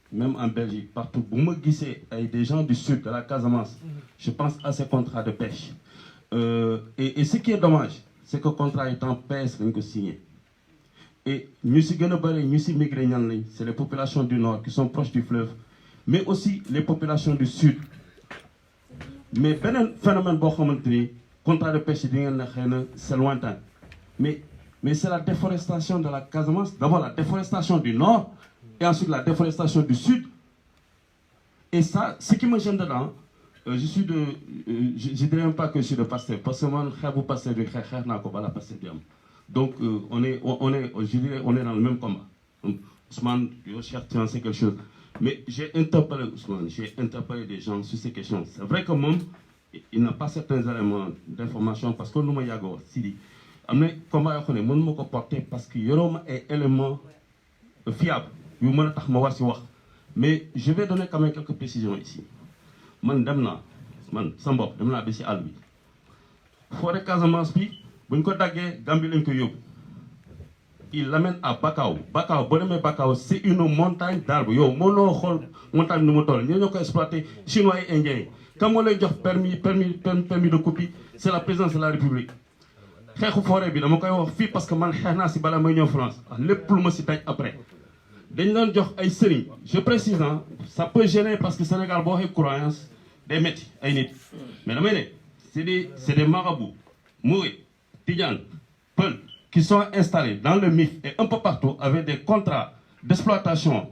S10: même en Belgique, partout, si je suis avec des gens du sud, de la Casamance, je pense à ces contrats de pêche. Et ce qui est dommage, c'est que le contrat est en PS que signé. Et nous sommes migrés, c'est les populations du nord qui sont proches du fleuve, mais aussi les populations du sud. Mais le phénomène de contrat de pêche, c'est lointain. Mais c'est la déforestation de la Casamance, d'abord la déforestation du nord, et ensuite la déforestation du sud. Et ça, ce qui me gêne dedans, je ne dirais même pas que je suis de pasteur, parce que moi, je suis pasteur de pasteur. Donc, on est dans le même combat. Donc, Ousmane, je cherche à penser quelque chose. Mais j'ai interpellé Ousmane, j'ai interpellé des gens sur ces questions. C'est vrai que moi, il n'a pas certains éléments d'information parce que nous, il y a un combat que nous avons porté parce qu'il y a un élément fiable. Mais je vais donner quand même quelques précisions ici. Man, Sambop, Demna, Bessi Albi. Forêt Casamance, il l'amène à Bakao. Bakao, c'est une montagne d'arbres. Yo, montagne de motos. Nous avons exploité Chinois et Indiens. Comme on a permis de copie, c'est la présidence de la République. Forêt, parce que je suis en France. Le plus c'est après. Je précise, ça peut gêner parce que le Sénégal a une croyance des métiers. Mais c'est des marabouts. Mourir. Tidjane, Peul, qui sont installés dans le MIF et un peu partout avec des contrats d'exploitation,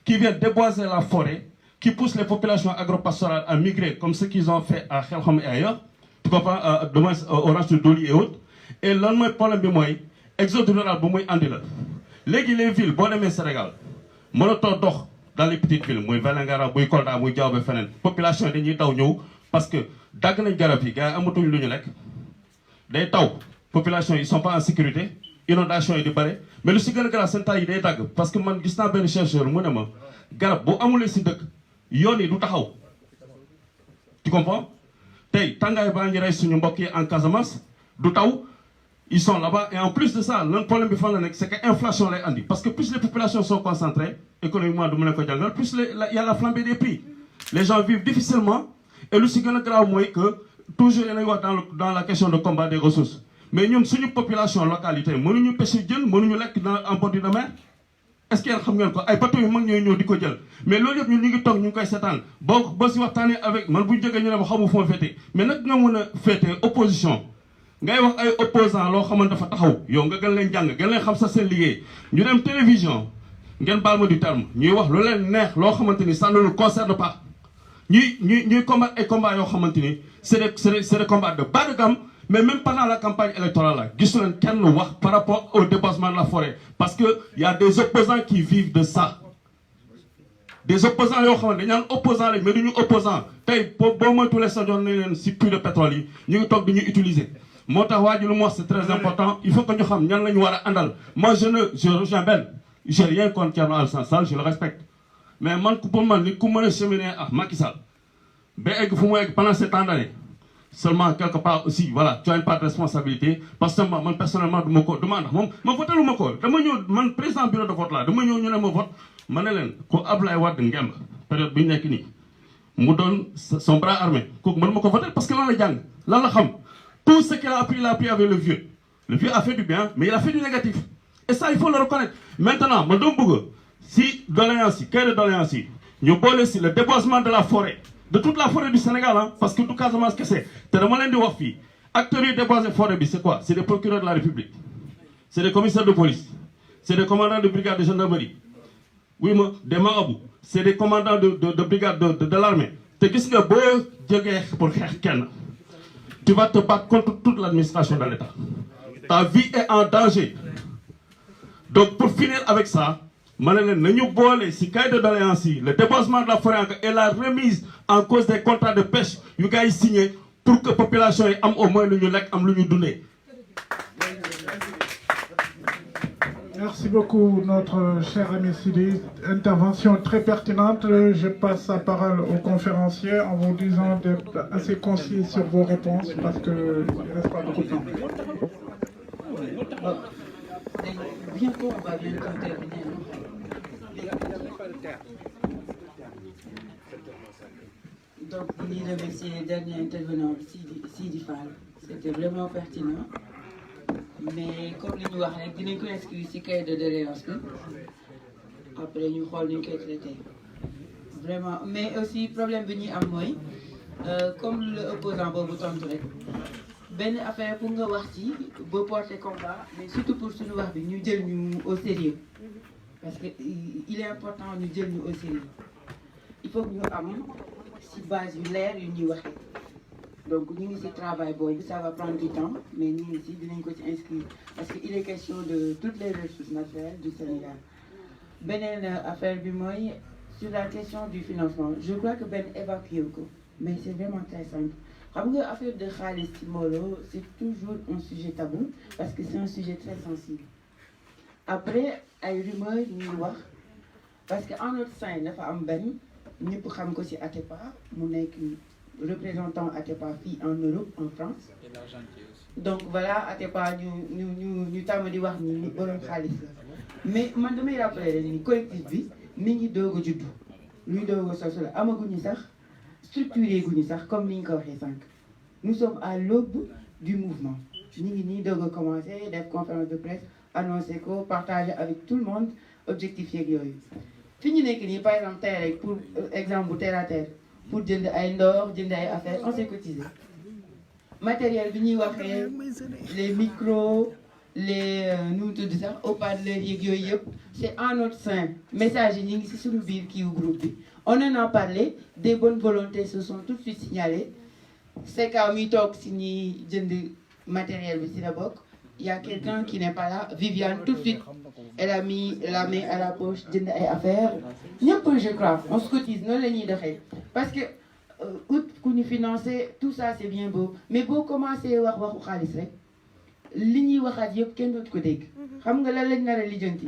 S10: qui viennent déboiser la forêt, qui poussent les populations agropastorales à migrer comme ce qu'ils ont fait à Khelkhom et ailleurs, tu comprends, demain, Orange de Doli et autres. Et l'un des problèmes, c'est exode rural, les villes, bon aimé Sénégal, monotone dans les petites villes, Valangara, Kolda, Diaobé, Fenen, population est parce que Dagna Garapi, gars, Amoutou Lunelek, des taux, population, ils ne sont pas en sécurité, inondation est débarrée. Mais le Sigal Gara Senta, il est tag, parce que man, Gisna Ben chercheur, Mounama, Garab, Bo Amoulé Sidek, Yoni Doutahao. Tu comprends? Tay, Tanga et Bangiray Sunyumboki en Casamance, Doutahou, ils sont là-bas, et en plus de ça, l'un problème, c'est que l'inflation est andi. Parce que plus les populations sont concentrées, économiquement, plus il y a la flambée des prix. Les gens vivent difficilement, et le Sigal Gara, moi, que toujours dans la question de combat des ressources. Mais nous, sur une population localité, nous pêcher Dieu, nous en bord de mer. est-ce que yéen xam ngeen ko ay bateau yu mag ñooy ñëw di ko jël mais loolu yëpp ñun ñu ngi toog ñu ngi koy seetaan boo si waxtaanee avec man bu ñu jógee ñu ne ma xamu fu ma féete mais nag nga mën a féete opposition ngay wax ay opposants loo xamante dafa taxaw yow nga gën leen jàng gën leen xam sa seen liggéey ñu dem télévision ngeen baal ma du terme ñuy wax lu leen neex loo xamante ni ça ne nous concerne pas ñuy combattre ay combats yoo xamante ni c'est des combats de bas de gamme. Mais même pendant la campagne électorale, Gisoulen Ken wax par rapport au dépassement de la forêt. Parce qu'il y a des opposants qui vivent de ça. Des opposants, il y a des opposants, mais nous opposants. Pour tous les soldats, si plus de pétrole, nous sommes utiliser. Moi, c'est très important. Il faut que nous sachions. Moi, je rejoins Ben. Je n'ai rien contre Thierno Alassane Sall, je le respecte. Mais moi, pour moi, je suis cheminé à Macky Sall. Pendant 7 ans d'année. Seulement, quelque part aussi, voilà, tu as une part de responsabilité. Parce que moi, personnellement, je me demande, je vote le mot. Je président du bureau de vote là, je me vote. Je me ko Ablaye Wade Ngemb, période bi nek ni, mu donne son bras armé. Je me voter parce que là, la xam. Tout ce qu'il a appris avec le vieux. Le vieux a fait du bien, mais il a fait du négatif. Et ça, il faut le reconnaître. Maintenant, je me si doléance, quelle doléance, nous bolons le déboisement de la forêt. De toute la forêt du Sénégal, hein, parce que tout cas, ce que c'est. Acteurs du déboisement de la forêt, c'est quoi? C'est des procureurs de la République. C'est des commissaires de police. C'est des commandants de brigade de gendarmerie. Oui, mais des marabouts. C'est des commandants de brigade de l'armée. Tu vas te battre contre toute l'administration de l'État. Ta vie est en danger. Donc, pour finir avec ça, le déboisement de la forêt et la remise en cause des contrats de pêche, vous avez signé pour que la population ait au moins le donné.
S1: Merci beaucoup, notre cher ami Sidi. Intervention très pertinente. Je passe la parole au conférencier en vous disant d'être assez concis sur vos réponses parce qu'il ne reste pas beaucoup de temps.
S6: Bientôt, on va bientôt terminer. Donc, je voulais remercier le dernier intervenant, Sidi Fall. C'était vraiment pertinent. Mais comme nous l'avons dit, nous avons inscrit ici cahier de doléances. Après, nous avons traité. Vraiment. Mais aussi, le problème venu à moi, comme l'opposant Bobo Tandré, ben affaire pour nous voir si, beau porter combat, mais surtout pour nous voir, nous dire nous au sérieux. Parce qu'il est important de nous dire nous au sérieux. Il faut que nous ayons si base l'air et nous voir. Donc nous ici travail ça va prendre du temps, mais nous ici nous allons inscrire parce qu'il est question de toutes les ressources naturelles du Sénégal. Benen affaire du moi sur la question du financement, je crois que Ben évacue mais c'est vraiment très simple. L'affaire de Khalis Timolo, c'est toujours un sujet tabou parce que c'est un sujet très sensible. Après, il y a des rumeurs, parce qu'en notre sein, il y a un Ben, nous pouvons aussi Atepa, nous sommes représentant Atepa fille en Europe, en France. Et l'Argentine aussi. Donc voilà, Atepa, nous sommes dit que nous avons Khalis. Mais je me rappelle, le collectif, nous avons dit que nous avons structuré comme nous l'avons dit. Nous sommes à l'aube du mouvement. Nous avons commencé des conférences de presse, annoncer qu'on partage avec tout le monde, objectifier les fini par exemple, pour exemple, terre à terre, pour dire des ndor, dire des affaires, on s'est cotisé. Matériel, les micros, les nous tout ça, au parler, c'est en notre sein. Message, c'est sur le biir qui est au groupe. On en a parlé, des bonnes volontés se sont tout de suite signalées. C'est quand on talk signé matériel, il y a quelqu'un qui n'est pas là, Viviane, tout de suite, elle a mis la main à la poche, d'une affaire. Je crois, on se cotise, non les nids de rêve. Parce que, qu'on y finance, tout ça c'est bien beau. Mais beau commencer à voir au Khalis, l'igni waxat yëpp kenn dootu ko dégg xam nga lan lañ nar a lijjanti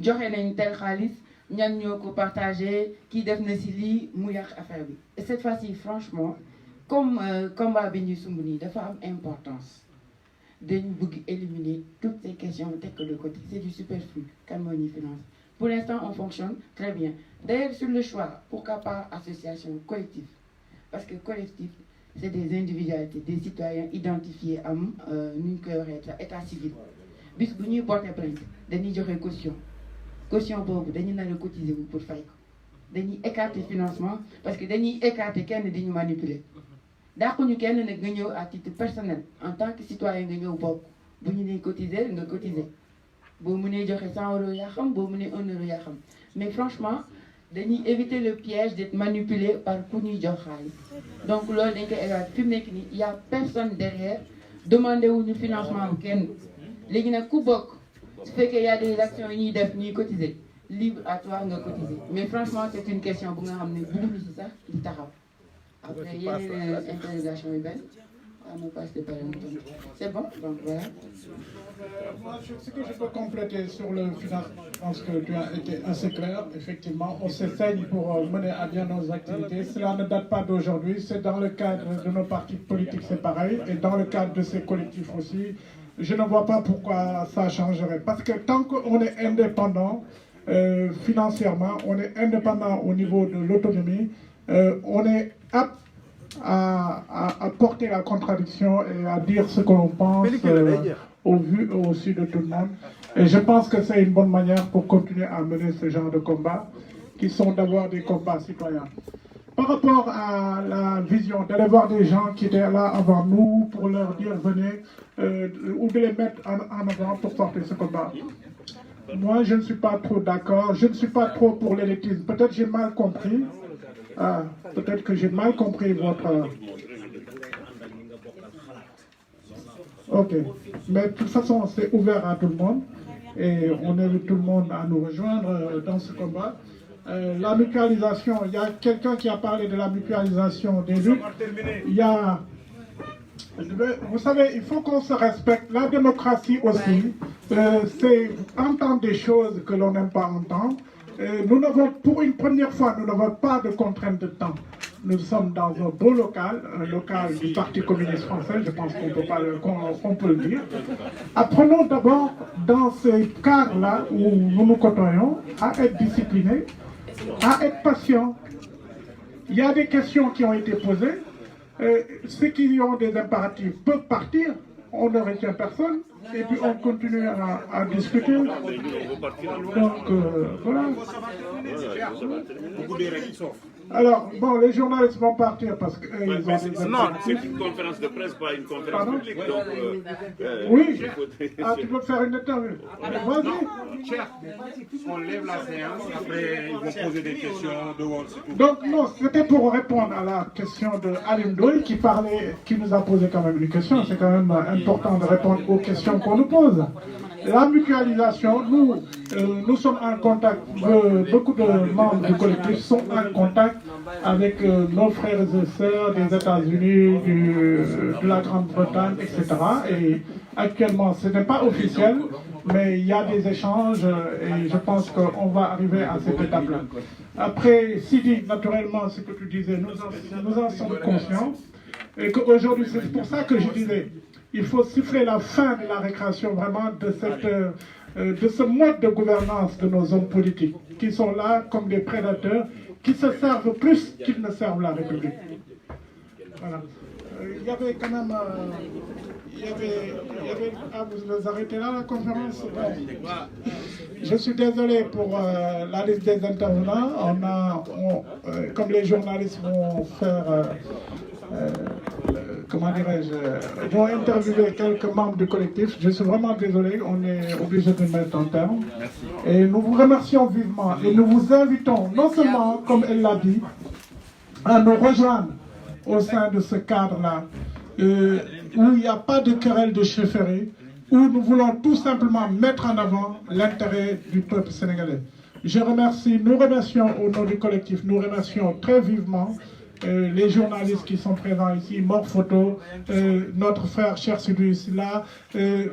S6: joxe nañ tel xaalis ñan ñoo ko partagé kii def na si lii mu yàq affaire bi et cette fois-ci franchement comme combat bi ñuy sumb nii dafa am importance dañu bëgg éliminer toutes ces questions teg ko de côté c'est du superflu kan moo ñuy finance pour l'instant on fonctionne très bien d'ailleurs sur le choix pourquoi pas association collective parce que collectif c'est des individualités, des citoyens identifiés à état civil. Bis bu ñuy porter plainte dañuy joxe caution caution boobu dañu nar a cotiser wu pour fay ko dañuy écarter financement parce que dañuy écarter kenn di ñu manipuler dàquñu kenn nag nga ñëw à titre personnel en tant que citoyen nga ñëw bokk bu ñu nee cotiser nga cotiser boo mënee joxe 100 € yaa xam boo mënee 1 € yaa xam mais franchement dañuy éviter le piège d'être manipulé par ku ñuy jox xaalis donc loolu dañ koy écarter fi mu nekk nii y a personne derrière demandé wuñu financement bu kenn léegi nag ku bokk su fekkee y a des actions yi ñuy def ñuy cotiser libre à toi nga cotiser mais franchement c'est une question bu nga xam ne bëgguñu si sax di taxaw après yeneen interrogation yu benn on passe de parole. C'est bon, donc voilà.
S1: Moi, ce que je peux compléter sur le financement, je pense que tu as été assez clair. Effectivement, on s'essaye pour mener à bien nos activités. Cela ne date pas d'aujourd'hui. C'est dans le cadre de nos partis politiques, c'est pareil. Et dans le cadre de ces collectifs aussi, je ne vois pas pourquoi ça changerait. Parce que tant qu'on est indépendant financièrement, on est indépendant au niveau de l'autonomie, on est apte à porter la contradiction et à dire ce que l'on pense au vu et au su de tout le monde. Et je pense que c'est une bonne manière pour continuer à mener ce genre de combats, qui sont d'avoir des combats citoyens. Par rapport à la vision d'aller voir des gens qui étaient là avant nous pour leur dire venez, ou de les mettre en avant pour porter ce combat. Moi, je ne suis pas trop d'accord, je ne suis pas trop pour l'élitisme. Peut-être j'ai mal compris. Peut-être que j'ai mal compris votre... Ok, mais de toute façon, c'est ouvert à tout le monde et on invite tout le monde à nous rejoindre dans ce combat. La mutualisation, il y a quelqu'un qui a parlé de la mutualisation des luttes. Il y a... Vous savez, il faut qu'on se respecte. La démocratie aussi, c'est entendre des choses que l'on n'aime pas entendre. Nous n'avons, pour une première fois, nous n'avons pas de contrainte de temps. Nous sommes dans un beau local, un local du Parti communiste français, je pense qu'on peut le dire. Apprenons d'abord, dans ces cas-là où nous nous côtoyons, à être disciplinés, à être patients. Il y a des questions qui ont été posées. Ceux qui ont des impératifs peuvent partir. On ne retient personne et puis on continue à discuter. Donc voilà. Alors, bon, les journalistes vont partir parce que...
S11: non, c'est une conférence de presse, pas une conférence publique. Donc,
S1: oui, tu peux faire une interview. Vas-y.
S11: Cher, on lève la séance, après ils vont poser des questions devant.
S1: Donc non, c'était pour répondre à la question de Alim Doy qui nous a posé quand même une question. C'est quand même important de répondre aux questions qu'on nous pose. La mutualisation, nous sommes en contact, beaucoup de membres du collectif sont en contact avec nos frères et sœurs des États-Unis, de la Grande-Bretagne, etc. Et actuellement, ce n'est pas officiel, mais il y a des échanges et je pense qu'on va arriver à cette étape-là. Après, Sidi, naturellement, ce que tu disais, nous en sommes conscients. Et qu'aujourd'hui, c'est pour ça que je disais, il faut siffler la fin de la récréation vraiment de ce mode de gouvernance de nos hommes politiques, qui sont là comme des prédateurs, qui se servent plus qu'ils ne servent la République. Voilà. Il y avait quand même... vous arrêtez là la conférence? Je suis désolé pour la liste des intervenants. Comme les journalistes vont faire... comment dirais-je, vont interviewer quelques membres du collectif. Je suis vraiment désolé, on est obligé de mettre un terme. Et nous vous remercions vivement et nous vous invitons, non seulement, comme elle l'a dit, à nous rejoindre au sein de ce cadre-là, où il n'y a pas de querelle de chefferie, où nous voulons tout simplement mettre en avant l'intérêt du peuple sénégalais. Nous remercions au nom du collectif, nous remercions très vivement les journalistes qui sont présents ici, Mort Photo, notre frère Cher Sudus là,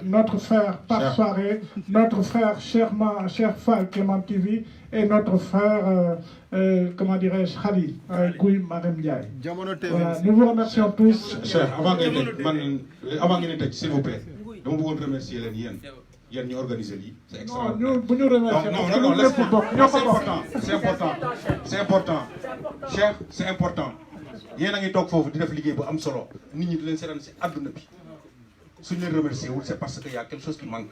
S1: notre frère Par Soirée, notre frère Cher Fall Clément TV et notre frère, comment dirais-je, Khali, Gouy Marem Ndiaye. Voilà, nous vous remercions tous.
S12: Cher, avant que s'il vous plaît, nous vous remercier les liens. Il y a une organisée, c'est extraordinaire. C'est important. C'est important. Cher, c'est important. Il y a un talk pour vous dire que vous avez solo. Nous devons faire un aduna bi. suñu leen remercier wul c'est parce que y a quelque chose qui manque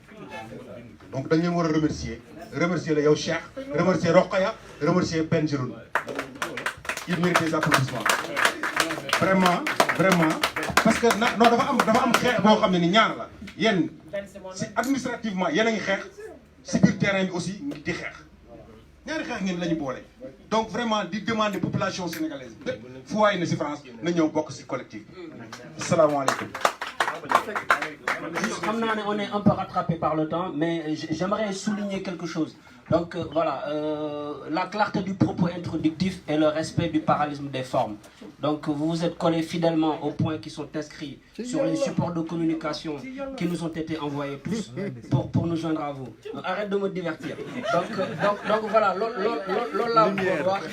S12: donc dañ leen war a remercier la yow Cheikh remercier Rokhaya remercier Benjeloun il mérite des applaudissements vraiment parce que non dafa am xeex boo xam ne ni ñaar la yéen c'est administrativement yéen a ngi xeex si biir terrain bi aussi di xeex ñaari xeex ngeen la ñu boole donc vraiment di demander population sénégalaise bépp fu waay ne si France na ñëw bokk si collectif asalaamaaleykum.
S13: On est un peu rattrapé par le temps, mais j'aimerais souligner quelque chose. Donc voilà, la clarté du propos introductif et le respect du parallélisme des formes. Donc vous vous êtes collés fidèlement aux points qui sont inscrits sur les supports de communication qui nous ont été envoyés tous pour nous joindre à vous. Arrête de me divertir. Donc voilà, l'on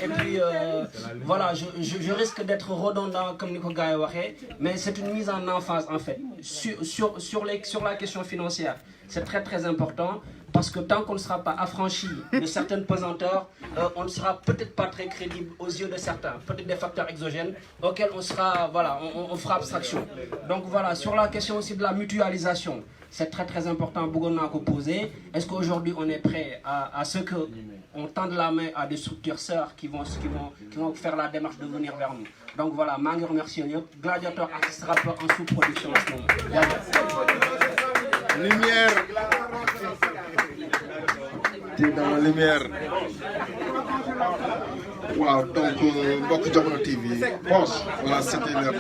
S13: et puis voilà, je risque d'être redondant comme Nico Gaye waxé, mais c'est une mise en emphase en fait sur la question financière. C'est très important. Parce que tant qu'on ne sera pas affranchi de certaines pesanteurs, on ne sera peut-être pas très crédible aux yeux de certains, peut-être des facteurs exogènes auxquels on sera, voilà, on fera abstraction. Donc voilà, sur la question aussi de la mutualisation, c'est très important pour nous poser. Est-ce qu'aujourd'hui on est prêt à ce qu'on tende la main à des structures sœurs qui vont faire la démarche de venir vers nous? Donc voilà, je vous remercie. Gladiateur, artiste, rappeur en sous-production en ce moment.
S14: Lumière. T'es dans la lumière. Wow, donc mbokk Jamono TV. Voilà, c'était l'heure.